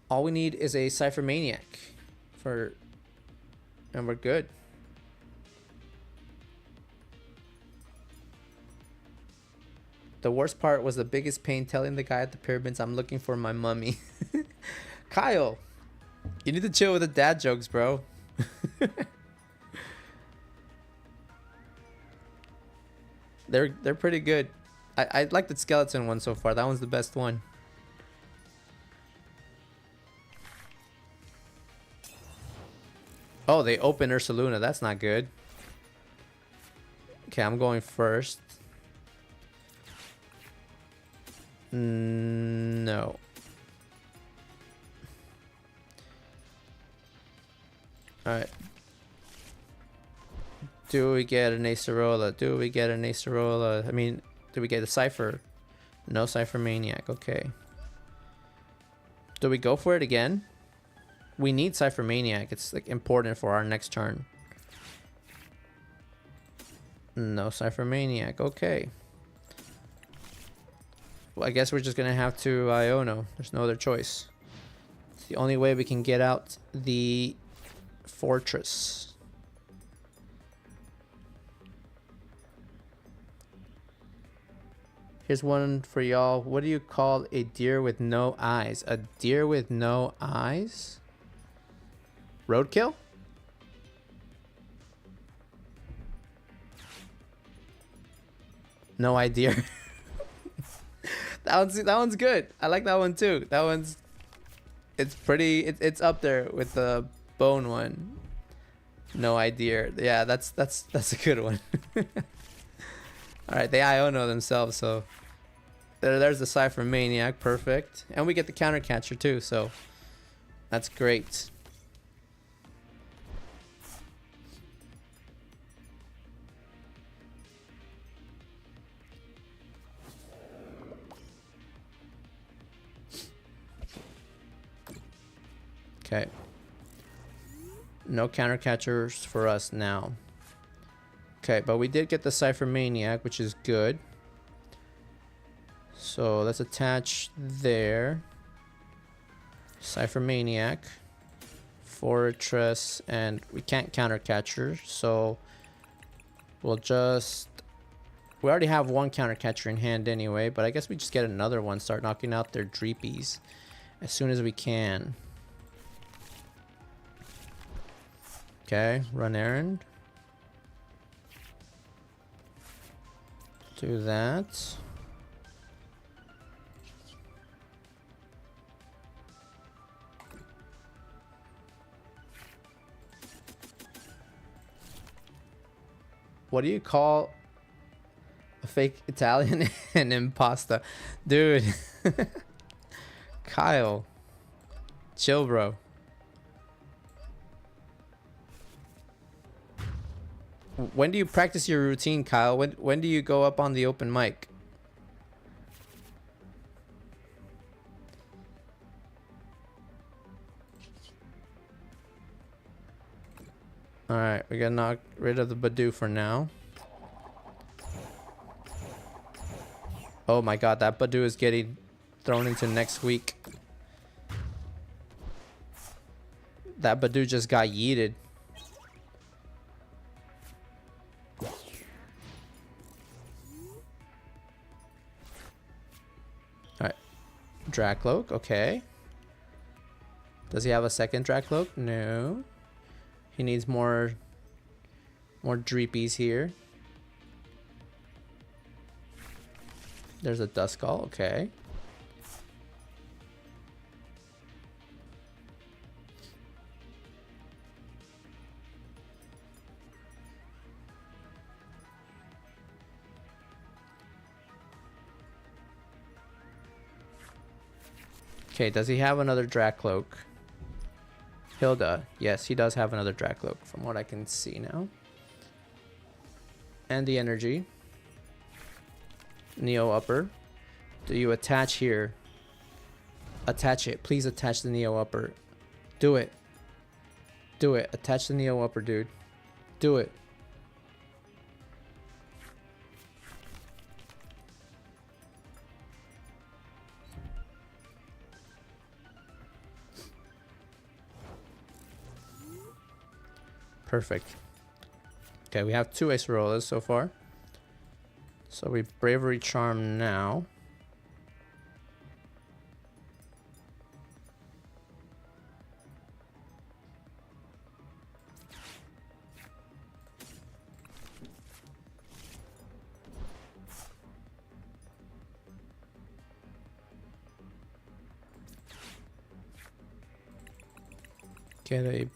All we need is a Cypher Maniac. And we're good. The worst part was the biggest pain telling the guy at the pyramids I'm looking for my mummy. Kyle, you need to chill with the dad jokes, bro. They're pretty good. I like the skeleton one so far. That one's the best one. Oh, they open Ursaluna. That's not good. Okay, I'm going first. No. Alright. Do we get an Acerola? Do we get an Acerola? I mean, do we get a Cypher? No Cypher Maniac. Okay. Do we go for it again? We need Cypher Maniac. It's like important for our next turn. No Cypher Maniac. Okay. Well, I guess we're just gonna have to Iono. There's no other choice. It's the only way we can get out the fortress. Here's one for y'all. What do you call a deer with no eyes? A deer with no eyes? Roadkill? No idea. that one's good. I like that one too. That one's it's up there with the bone one. No idea. Yeah, that's a good one. All right, they Iono themselves, so there's the Cypher Maniac, perfect, and we get the counter catcher too, so that's great. Okay. No counter catchers for us now. Okay, but we did get the Cypher Maniac, which is good. So let's attach there. Cypher Maniac. Fortress, and we can't counter catcher, so we'll just... We already have one counter catcher in hand anyway, but I guess we just get another one, start knocking out their Dreepies as soon as we can. Okay, run errand. Do that. What do you call a fake Italian and impasta? Dude. Kyle. Chill, bro. When do you practice your routine, Kyle? When do you go up on the open mic? Alright, we gotta knock rid of the Badoo for now. Oh my god, that Badoo is getting thrown into next week. That Badoo just got yeeted. Alright. Dracloak, okay. Does he have a second Dracloak? No. He needs more Dreepies here. There's a Duskull, okay. Okay, does he have another Dracloak? Hilda. Yes, he does have another Dracloak from what I can see now. And the energy. Neo upper. Do you attach here? Attach it. Please attach the Neo upper. Do it. Do it. Attach the Neo upper, dude. Do it. Perfect. Okay, we have 2 Acerolas so far. So we Bravery Charm now. Get a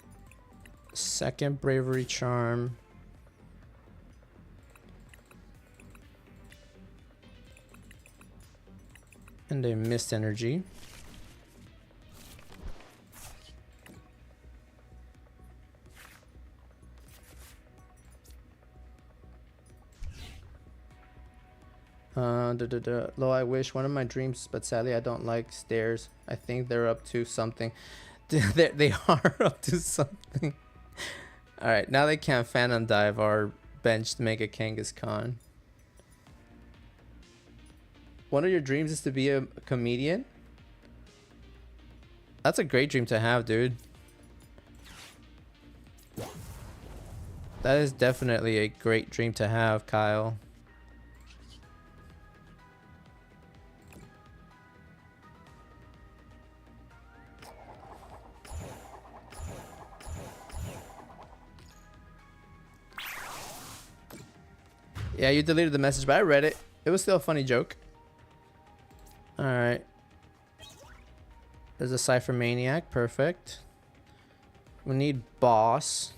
second Bravery Charm. And a Mist Energy. Low, I wish one of my dreams, but sadly I don't like stairs. I think they're up to something. They are up to something. Alright, now they can't Phantom Dive our benched Mega Kangaskhan. One of your dreams is to be a comedian? That's a great dream to have, dude. That is definitely a great dream to have, Kyle. Yeah, you deleted the message, but I read it. It was still a funny joke. Alright. There's a Cypher Maniac. Perfect. We need Boss.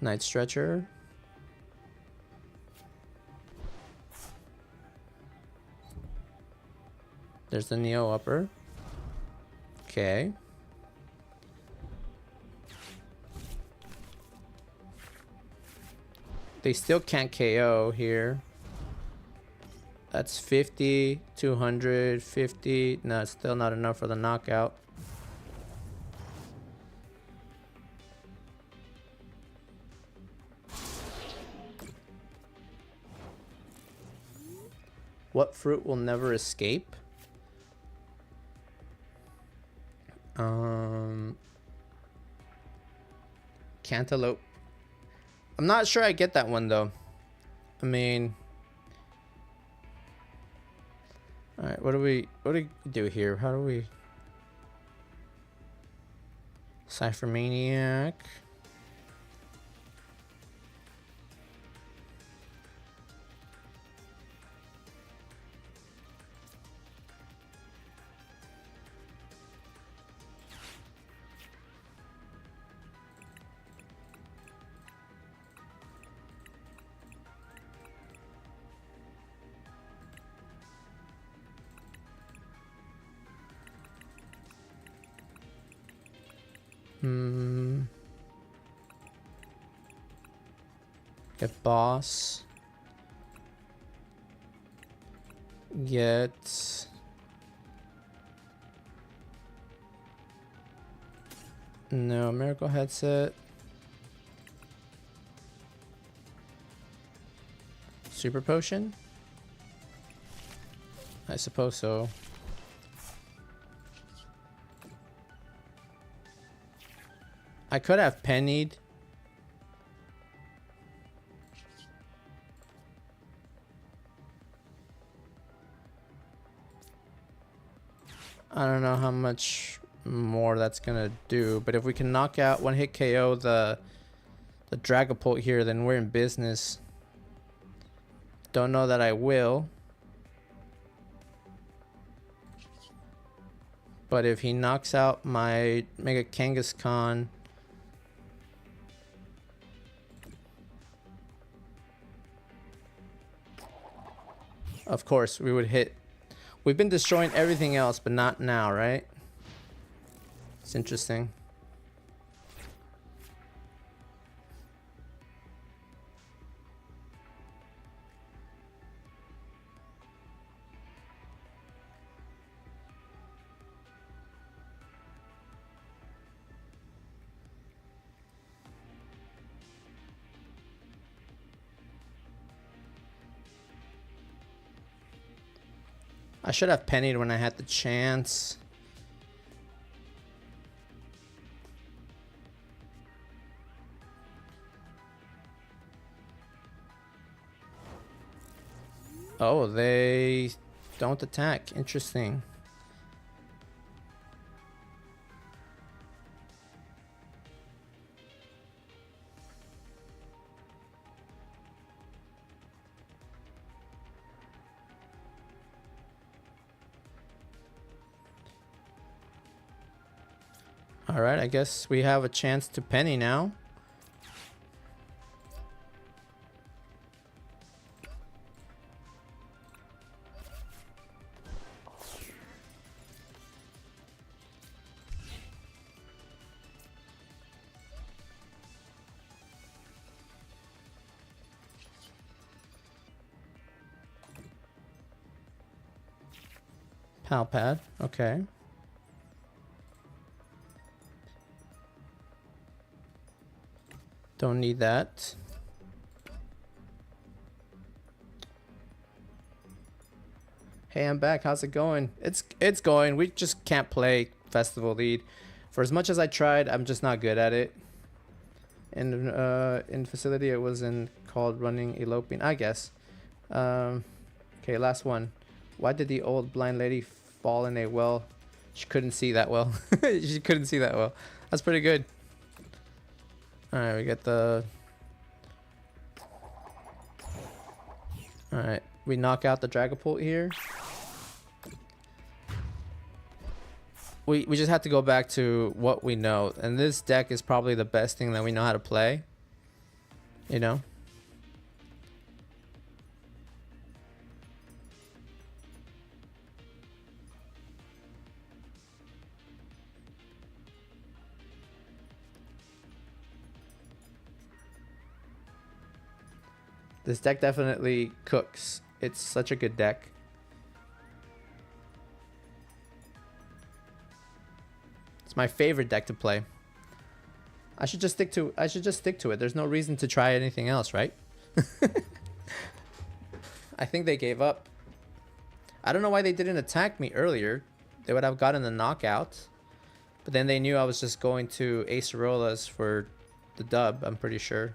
Night Stretcher. There's the Neo upper. Okay. They still can't KO here. That's 50, 250. No, it's still not enough for the knockout. What fruit will never escape? Cantaloupe. I'm not sure I get that one though. I mean, all right. What do we do here? How do we? Cypher Maniac. Get Boss. Get... No, Miracle Headset. Super Potion. I suppose so. I could have pennied. I don't know how much more that's gonna do, but if we can knock out one hit KO the Dragapult here, then we're in business. Don't know that I will. But if he knocks out my Mega Kangaskhan, of course we would hit. We've been destroying everything else, but not now, right? It's interesting. I should have pennied when I had the chance. Oh, they don't attack. Interesting. All right, I guess we have a chance to penny now. Pal pad, okay. Don't need that. Hey, I'm back. How's it going? It's going. We just can't play Festival Lead. For as much as I tried, I'm just not good at it. In facility, it was called running eloping, I guess. Okay, last one. Why did the old blind lady fall in a well? She couldn't see that well. She couldn't see that well. That's pretty good. Alright, we get the... Alright, we knock out the Dragapult here. We just have to go back to what we know. And this deck is probably the best thing that we know how to play. You know? This deck definitely cooks. It's such a good deck. It's my favorite deck to play. I should just stick to it. There's no reason to try anything else, right? I think they gave up. I don't know why they didn't attack me earlier. They would have gotten the knockout. But then they knew I was just going to Acerolas for the dub, I'm pretty sure.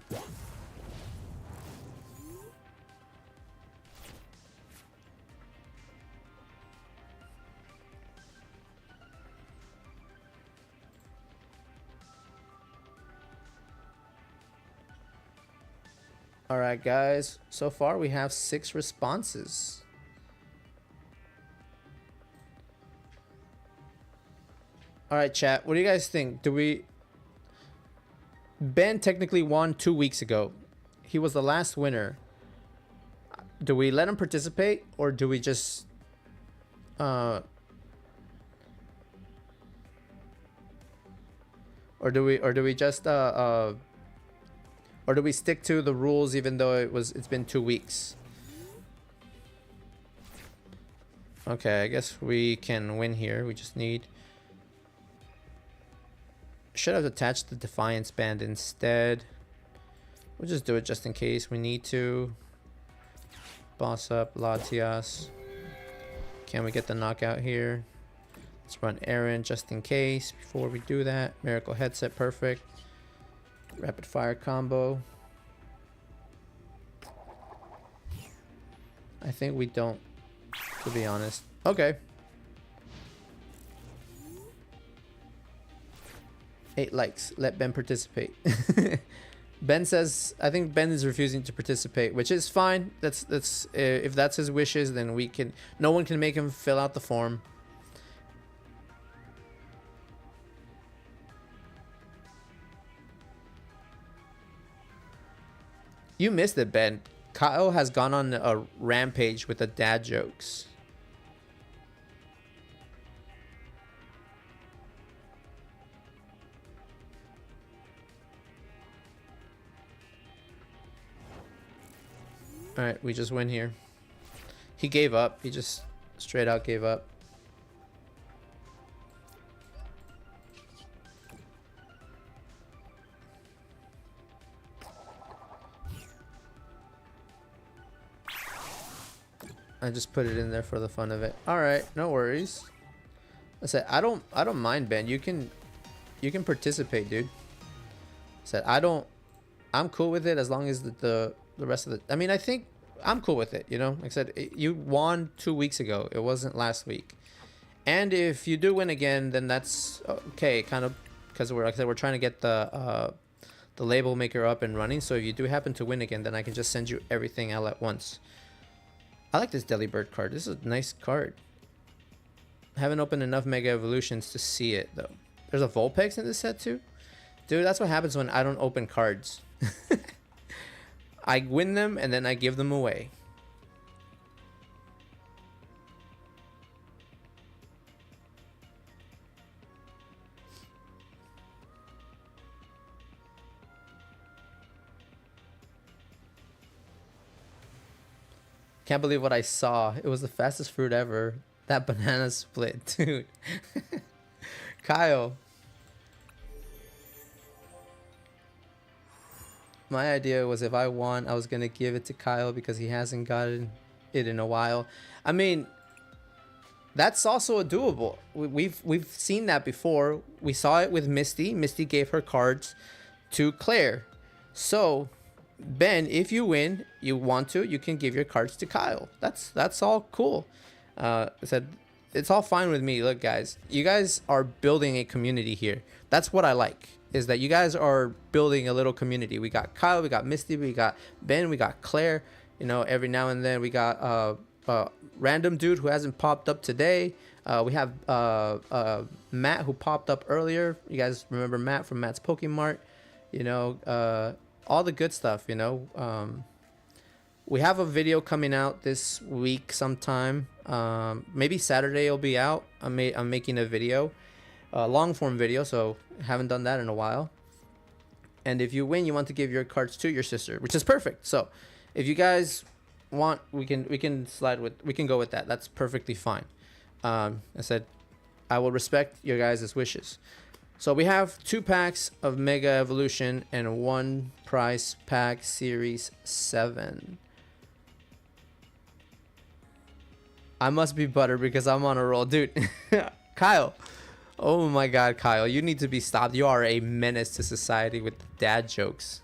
Alright guys, so far we have 6 responses. Alright chat, what do you guys think? Ben technically won 2 weeks ago. He was the last winner. Do we let him participate or do we just... Or do we just or do we stick to the rules even though it's been 2 weeks? Okay, I guess we can win here. We just need... Should have attached the Defiance Band instead. We'll just do it just in case we need to. Boss up, Latias. Can we get the knockout here? Let's run Aaron just in case before we do that. Miracle headset, perfect. Rapid fire combo. I think we don't, to be honest. Okay. 8 likes. Let Ben participate. Ben says, I think Ben is refusing to participate, which is fine. That's if that's his wishes, then we can. No one can make him fill out the form. You missed it, Ben. Kyle has gone on a rampage with the dad jokes. Alright, we just win here. He gave up. He just straight out gave up. I just put it in there for the fun of it. Alright, no worries. I said I don't mind, Ben. You can participate, dude. I said I'm cool with it as long as the rest of the, I mean, I think I'm cool with it, you know. Like I said, you won 2 weeks ago. It wasn't last week. And if you do win again, then that's okay, kind of, because we're, like I said, we're trying to get the label maker up and running. So if you do happen to win again, then I can just send you everything all at once. I like this Delibird card. This is a nice card. I haven't opened enough Mega Evolutions to see it though. There's a Vulpix in this set too. Dude, that's what happens when I don't open cards. I win them and then I give them away. Can't believe what I saw. It was the fastest fruit ever. That banana split, dude. Kyle. My idea was if I won, I was going to give it to Kyle because he hasn't gotten it in a while. I mean, that's also a doable. We've seen that before. We saw it with Misty. Misty gave her cards to Claire. So, Ben, if you win, you want to, you can give your cards to Kyle. That's all cool. I said it's all fine with me. Look, guys, you guys are building a community here. That's what I like. Is that you guys are building a little community. We got Kyle, we got Misty, we got Ben, we got Claire. You know, every now and then we got random dude who hasn't popped up today. We have Matt who popped up earlier. You guys remember Matt from Matt's Pokemart. You know, all the good stuff. You know, we have a video coming out this week sometime. Maybe Saturday it'll be out. I'm making a video. Long form video, so haven't done that in a while. And if you win, you want to give your cards to your sister, which is perfect. So if you guys want, we can go with that. That's perfectly fine. I said I will respect your guys' wishes. So we have 2 packs of Mega Evolution and 1 prize pack Series 7. I must be butter because I'm on a roll, dude. Kyle. Oh my god, Kyle, you need to be stopped. You are a menace to society with dad jokes.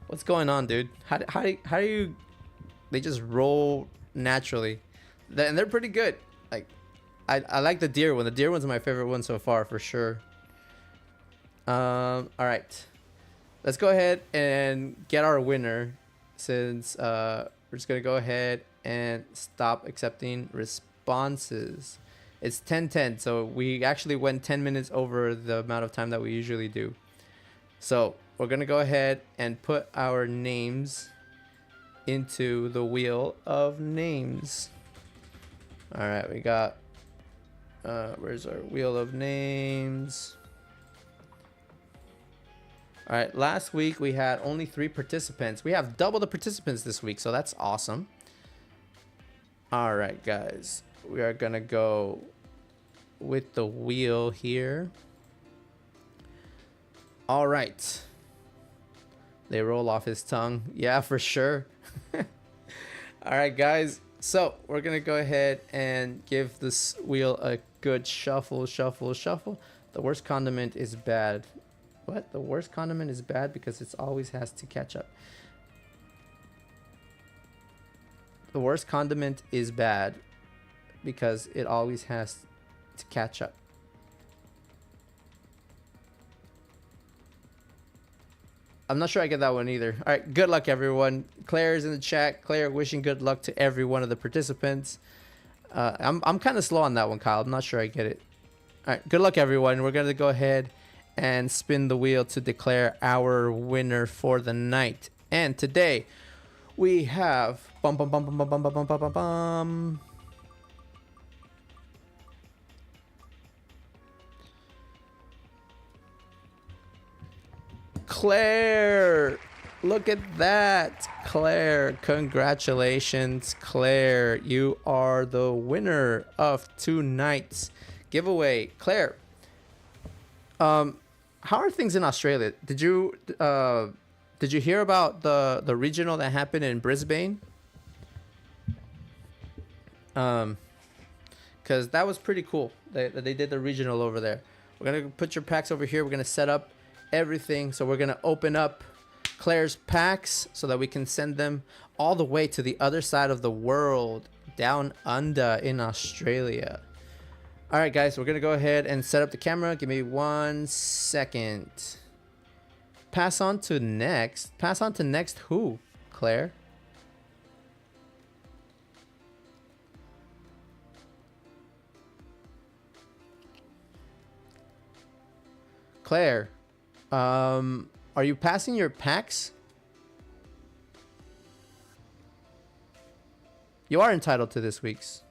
What's going on, dude? How do you... They just roll naturally. And they're pretty good. Like, I like the deer one. The deer one's my favorite one so far, for sure. Alright. Let's go ahead and get our winner. Since we're just going to go ahead and stop accepting responses. It's 10:10, so we actually went 10 minutes over the amount of time that we usually do. So we're gonna go ahead and put our names into the wheel of names. All right, we got, where's our wheel of names? All right, last week we had only 3 participants. We have double the participants this week, so that's awesome. All right, guys, we are gonna go with the wheel here. All right. They roll off his tongue. Yeah, for sure. All right, guys. So we're gonna go ahead and give this wheel a good shuffle, shuffle, shuffle. The worst condiment is bad. What? The worst condiment is bad because it always has to catch up. The worst condiment is bad because it always has to catch up. I'm not sure I get that one either. All right, good luck, everyone. Claire's in the chat. Claire wishing good luck to every one of the participants. I'm kind of slow on that one, Kyle. I'm not sure I get it. All right, good luck, everyone. We're going to go ahead and spin the wheel to declare our winner for the night. And today we have bum bum bum bum bum bum bum bum bum bum. Claire, look at that. Claire, congratulations, Claire. You are the winner of tonight's giveaway. Claire, how are things in Australia? Did you hear about the regional that happened in Brisbane? Because that was pretty cool. They did the regional over there. We're gonna put your packs over here. We're gonna set up everything. So we're gonna open up Claire's packs so that we can send them all the way to the other side of the world, down under in Australia. All right, guys, we're gonna go ahead and set up the camera. Give me 1 second. Pass on to next. Pass on to next who, Claire? Claire, are you passing your packs? You are entitled to this week's.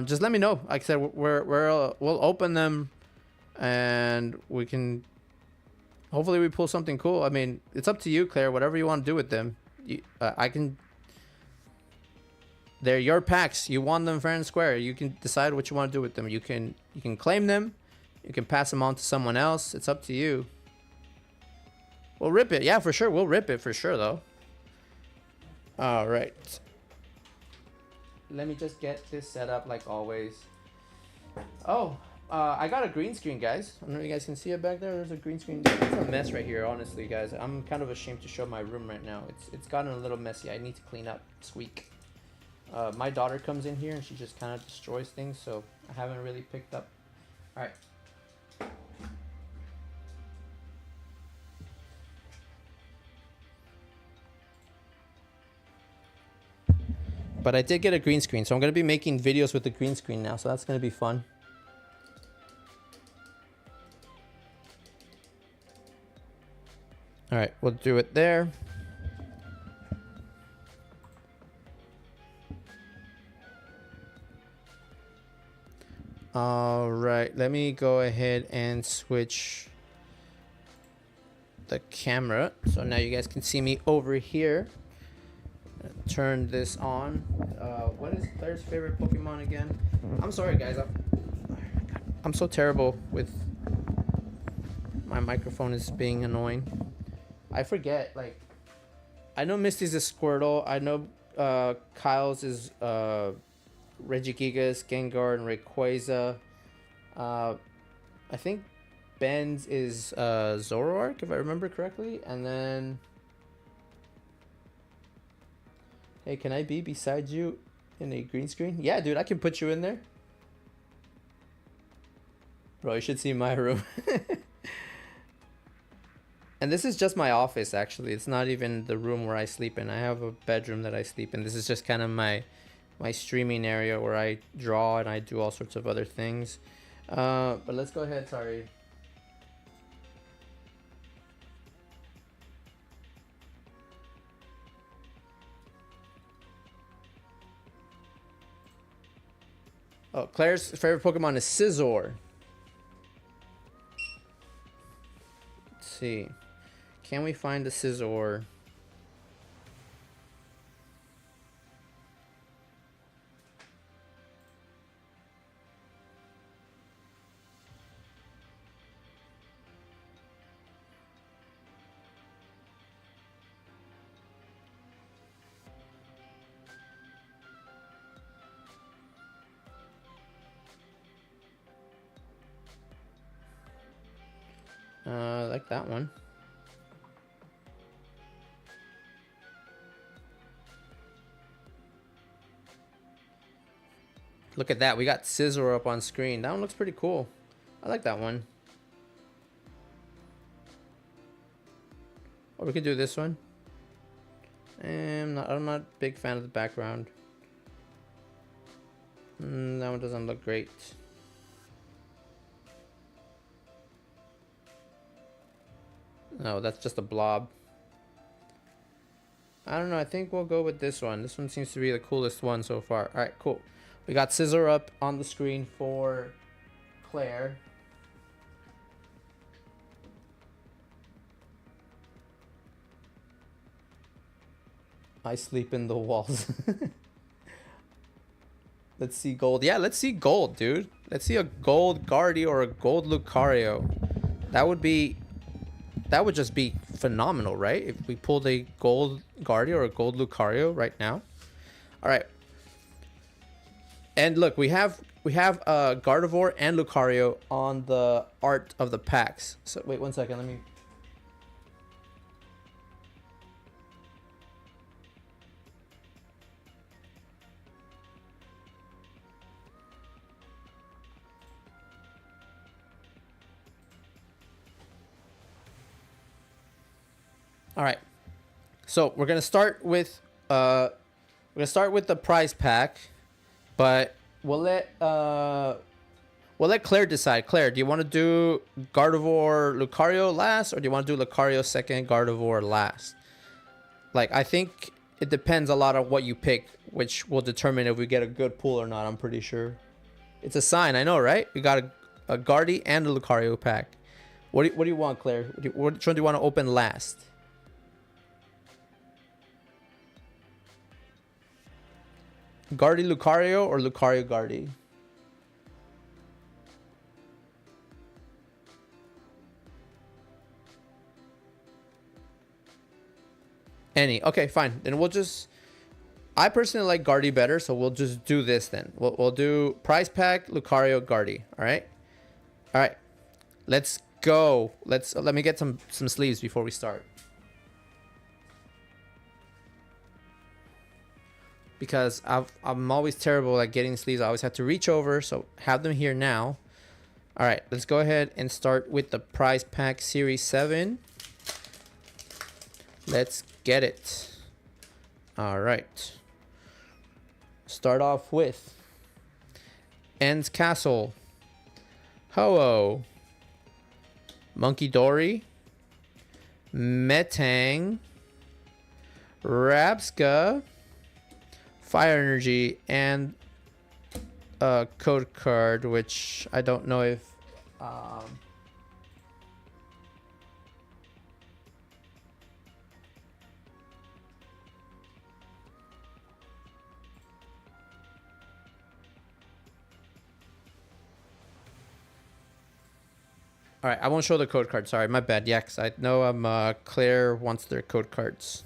Just let me know. Like I said, we'll open them, and we can. Hopefully, we pull something cool. I mean, it's up to you, Claire. Whatever you want to do with them, I can. They're your packs. You won them fair and square. You can decide what you want to do with them. You can claim them. You can pass them on to someone else. It's up to you. We'll rip it. Yeah, for sure. We'll rip it for sure, though. All right. Let me just get this set up like always. Oh, I got a green screen, guys. I don't know if you guys can see it back there. There's a green screen. It's a mess right here, honestly, guys. I'm kind of ashamed to show my room right now. It's gotten a little messy. I need to clean up this week. My daughter comes in here and she just kind of destroys things, so I haven't really picked up. All right. But I did get a green screen, so I'm going to be making videos with the green screen now, so that's going to be fun. All right, we'll do it there. All right, let me go ahead and switch the camera. So now you guys can see me over here. Turn this on. What is Claire's favorite Pokemon again? I'm sorry, guys. I'm so terrible with my microphone is being annoying. I forget. Like, I know Misty's a Squirtle. I know Kyle's is Regigigas, Gengar, and Rayquaza. I think Ben's is Zoroark, if I remember correctly, and then. Hey, can I be beside you in a green screen? Yeah, dude, I can put you in there. Bro, you should see my room. And this is just my office, actually. It's not even the room where I sleep in. I have a bedroom that I sleep in. This is just kind of my streaming area where I draw and I do all sorts of other things. But let's go ahead, sorry. Oh, Claire's favorite Pokemon is Scizor. Let's see. Can we find a Scizor? I like that one. Look at that. We got Scissor up on screen. That one looks pretty cool. I like that one. Or we could do this one. I'm not a big fan of the background. That one doesn't look great. No, that's just a blob. I don't know. I think we'll go with this one. This one seems to be the coolest one so far. All right, cool. We got Scissor up on the screen for Claire. I sleep in the walls. Let's see gold. Yeah, let's see gold, dude. Let's see a gold Guardy or a gold Lucario. That would just be phenomenal, right? If we pulled a gold Guardy or a gold Lucario right now. All right. And look, we have Gardevoir and Lucario on the art of the packs. So wait 1 second, let me. All right. So we're gonna start with the prize pack. But we'll let Claire decide. Claire, do you want to do Gardevoir Lucario last, or do you want to do Lucario second, Gardevoir last? Like, I think it depends a lot on what you pick, which will determine if we get a good pull or not. I'm pretty sure. It's a sign, I know, right? We got a Guardy and a Lucario pack. What do you want, Claire? Which one do you want to open last? Guardy Lucario or Lucario Guardy? Any. Okay, fine. Then we'll just... I personally like Guardy better, so we'll just do this then. We'll do prize pack, Lucario, Guardy. All right? All right. Let's go. Let me get some sleeves before we start. Because I'm always terrible at getting sleeves. I always have to reach over, so have them here now. All right, let's go ahead and start with the prize pack series 7. Let's get it. All right. Start off with Ends Castle, Ho-Oh, Monkey Dory, Metang, Rabska, Fire Energy, and a code card, which I don't know if all right, I won't show the code card. Sorry, my bad. Yeah, because I know Claire wants their code cards.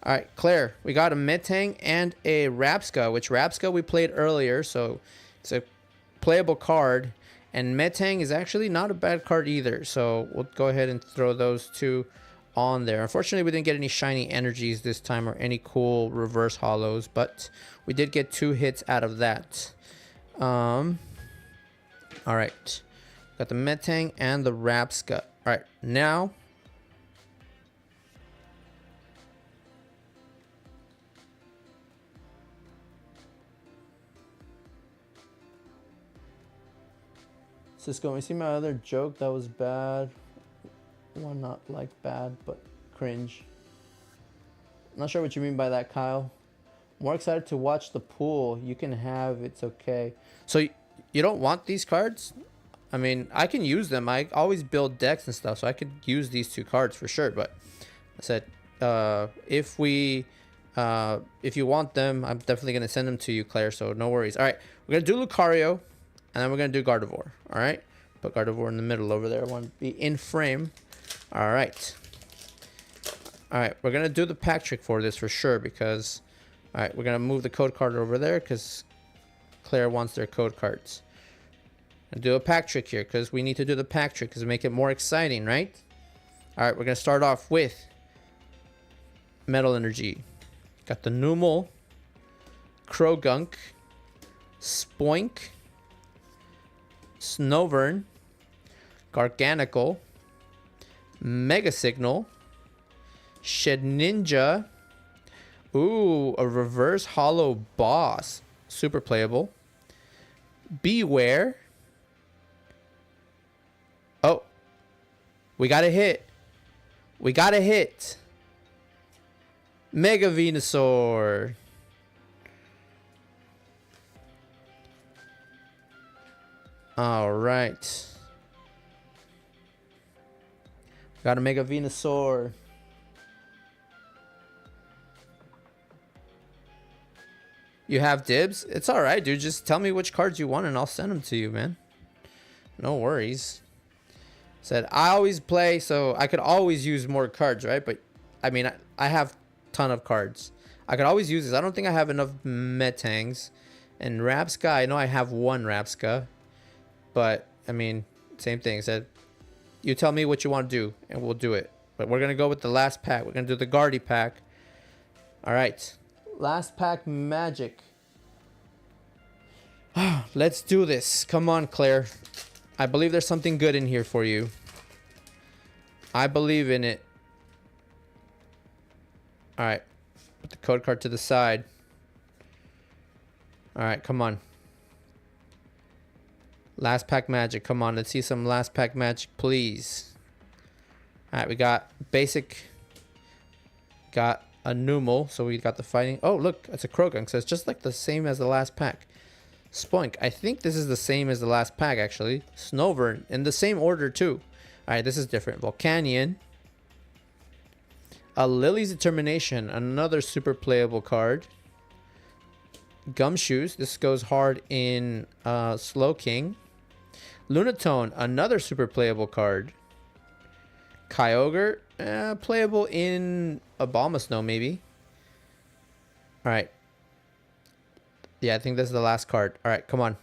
All right, Claire, we got a Metang and a Rabska, which Rabska we played earlier, so it's a playable card. And Metang is actually not a bad card either, so we'll go ahead and throw those two on there. Unfortunately, we didn't get any shiny energies this time or any cool reverse hollows, but we did get 2 hits out of that. All right, got the Metang and the Rabska. All right, now... Cisco, you see my other joke that was bad? Well, not like bad, but cringe. Not sure what you mean by that, Kyle. More excited to watch the pool. You can have, it's okay. So you don't want these cards? I mean, I can use them. I always build decks and stuff, so I could use these 2 cards for sure. But I said, if you want them, I'm definitely gonna send them to you, Claire. So no worries. All right, we're gonna do Lucario. And then we're going to do Gardevoir. All right. Put Gardevoir in the middle over there. I want to be in frame. All right. All right. We're going to do the pack trick for this for sure because... All right. We're going to move the code card over there because Claire wants their code cards. And do a pack trick here because we need to do the pack trick because make it more exciting, right? All right, we're gonna start off with Metal Energy. Got the Numel, Krogunk, Spoink, Snovern, Garganical, Mega Signal, Shedinja. Ooh, a reverse hollow boss. Super playable. Beware. Oh. We got a hit. We got a hit. Mega Venusaur. All right. Got a Mega Venusaur. You have dibs? It's all right, dude. Just tell me which cards you want and I'll send them to you, man. No worries. Said I always play, so I could always use more cards, right? But I mean, I have a ton of cards. I could always use this. I don't think I have enough Metangs. And Rapska, I know I have one Rapska. But, I mean, same thing. Said, you tell me what you want to do, and we'll do it. But we're going to go with the last pack. We're going to do the Guardy pack. All right. Last pack magic. Let's do this. Come on, Claire. I believe there's something good in here for you. I believe in it. All right. Put the code card to the side. All right, come on. Last pack magic. Come on, let's see some last pack magic, please. All right, we got basic. Got a Numel, so we got the fighting. Oh, look, it's a Krogunk, so it's just like the same as the last pack. Spoink. I think this is the same as the last pack, actually. Snovern, in the same order, too. All right, this is different. Volcanion. A Lily's Determination, another super playable card. Gumshoes. This goes hard in Slowking. Lunatone, another super playable card. Kyogre, playable in Abomasnow, maybe. Alright. Yeah, I think this is the last card. Alright, come on.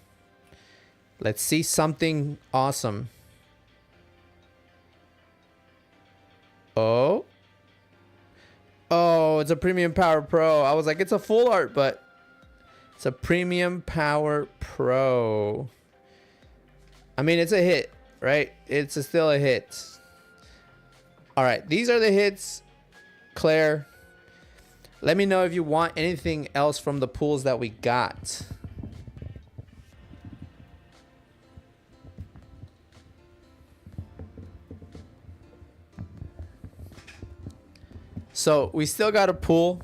Let's see something awesome. Oh. Oh, it's a Premium Power Pro. I was like, it's a full art, but it's a Premium Power Pro. I mean, it's a hit, right? It's still a hit. All right, these are the hits, Claire. Let me know if you want anything else from the pools that we got. So we still got a pool.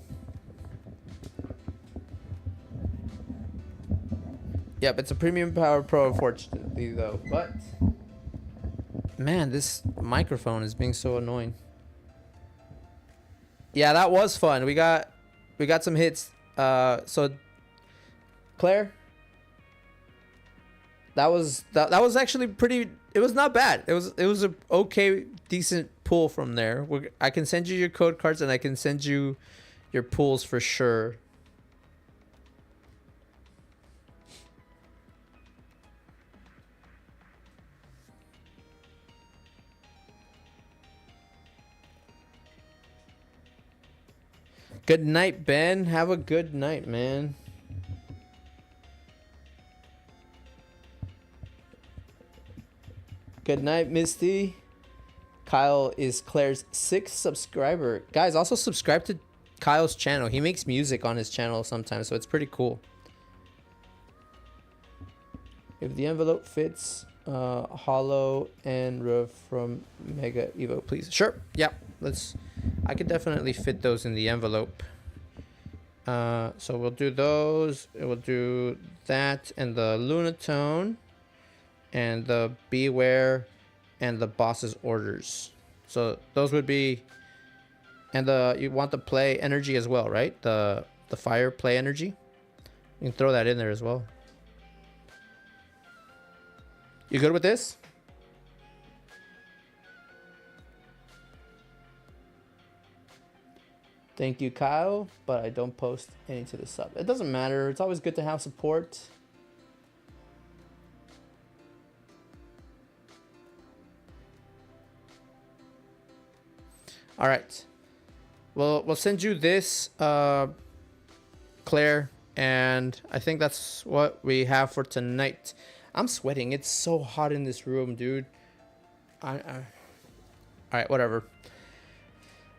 Yep, it's a Premium Power Pro, unfortunately, though. But, man, this microphone is being so annoying. Yeah, that was fun. We got some hits. So, Claire, that was actually pretty. It was not bad. It was a okay, decent pull from there. I can send you your code cards and I can send you your pulls for sure. Good night, Ben. Have a good night, man. Good night, Misty. Kyle is Claire's 6th subscriber. Guys, also subscribe to Kyle's channel. He makes music on his channel sometimes, so it's pretty cool. If the envelope fits, hollow and from Mega Evo, please. Sure. Yeah. I could definitely fit those in the envelope. So we'll do those. We'll do that and the Lunatone and the Beware and the boss's orders. So those would be, and you want the play energy as well, right? The fire play energy. You can throw that in there as well. You good with this? Thank you, Kyle, but I don't post any to the sub. It doesn't matter. It's always good to have support. All right. Well, we'll send you this, Claire, and I think that's what we have for tonight. I'm sweating. It's so hot in this room, dude. All right, whatever.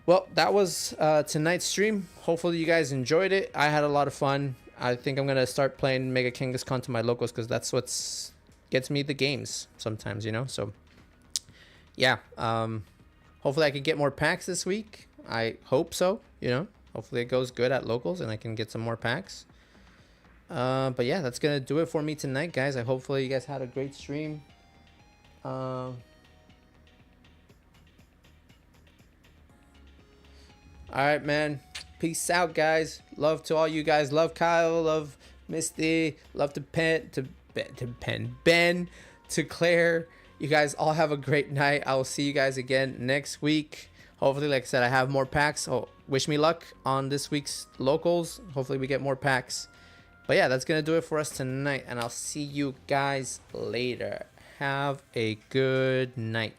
Well, that was tonight's stream. Hopefully you guys enjoyed it. I had a lot of fun. I think I'm gonna start playing Mega Kangaskhan to my locals because that's what's gets me the games sometimes, you know. So yeah, hopefully I can get more packs this week. I hope so, you know. Hopefully it goes good at locals and I can get some more packs. But yeah, that's gonna do it for me tonight, guys. I hopefully you guys had a great stream. All right, man. Peace out, guys. Love to all you guys. Love Kyle. Love Misty. Love to Ben, to Claire. You guys all have a great night. I will see you guys again next week. Hopefully, like I said, I have more packs. So wish me luck on this week's locals. Hopefully we get more packs. But yeah, that's going to do it for us tonight. And I'll see you guys later. Have a good night.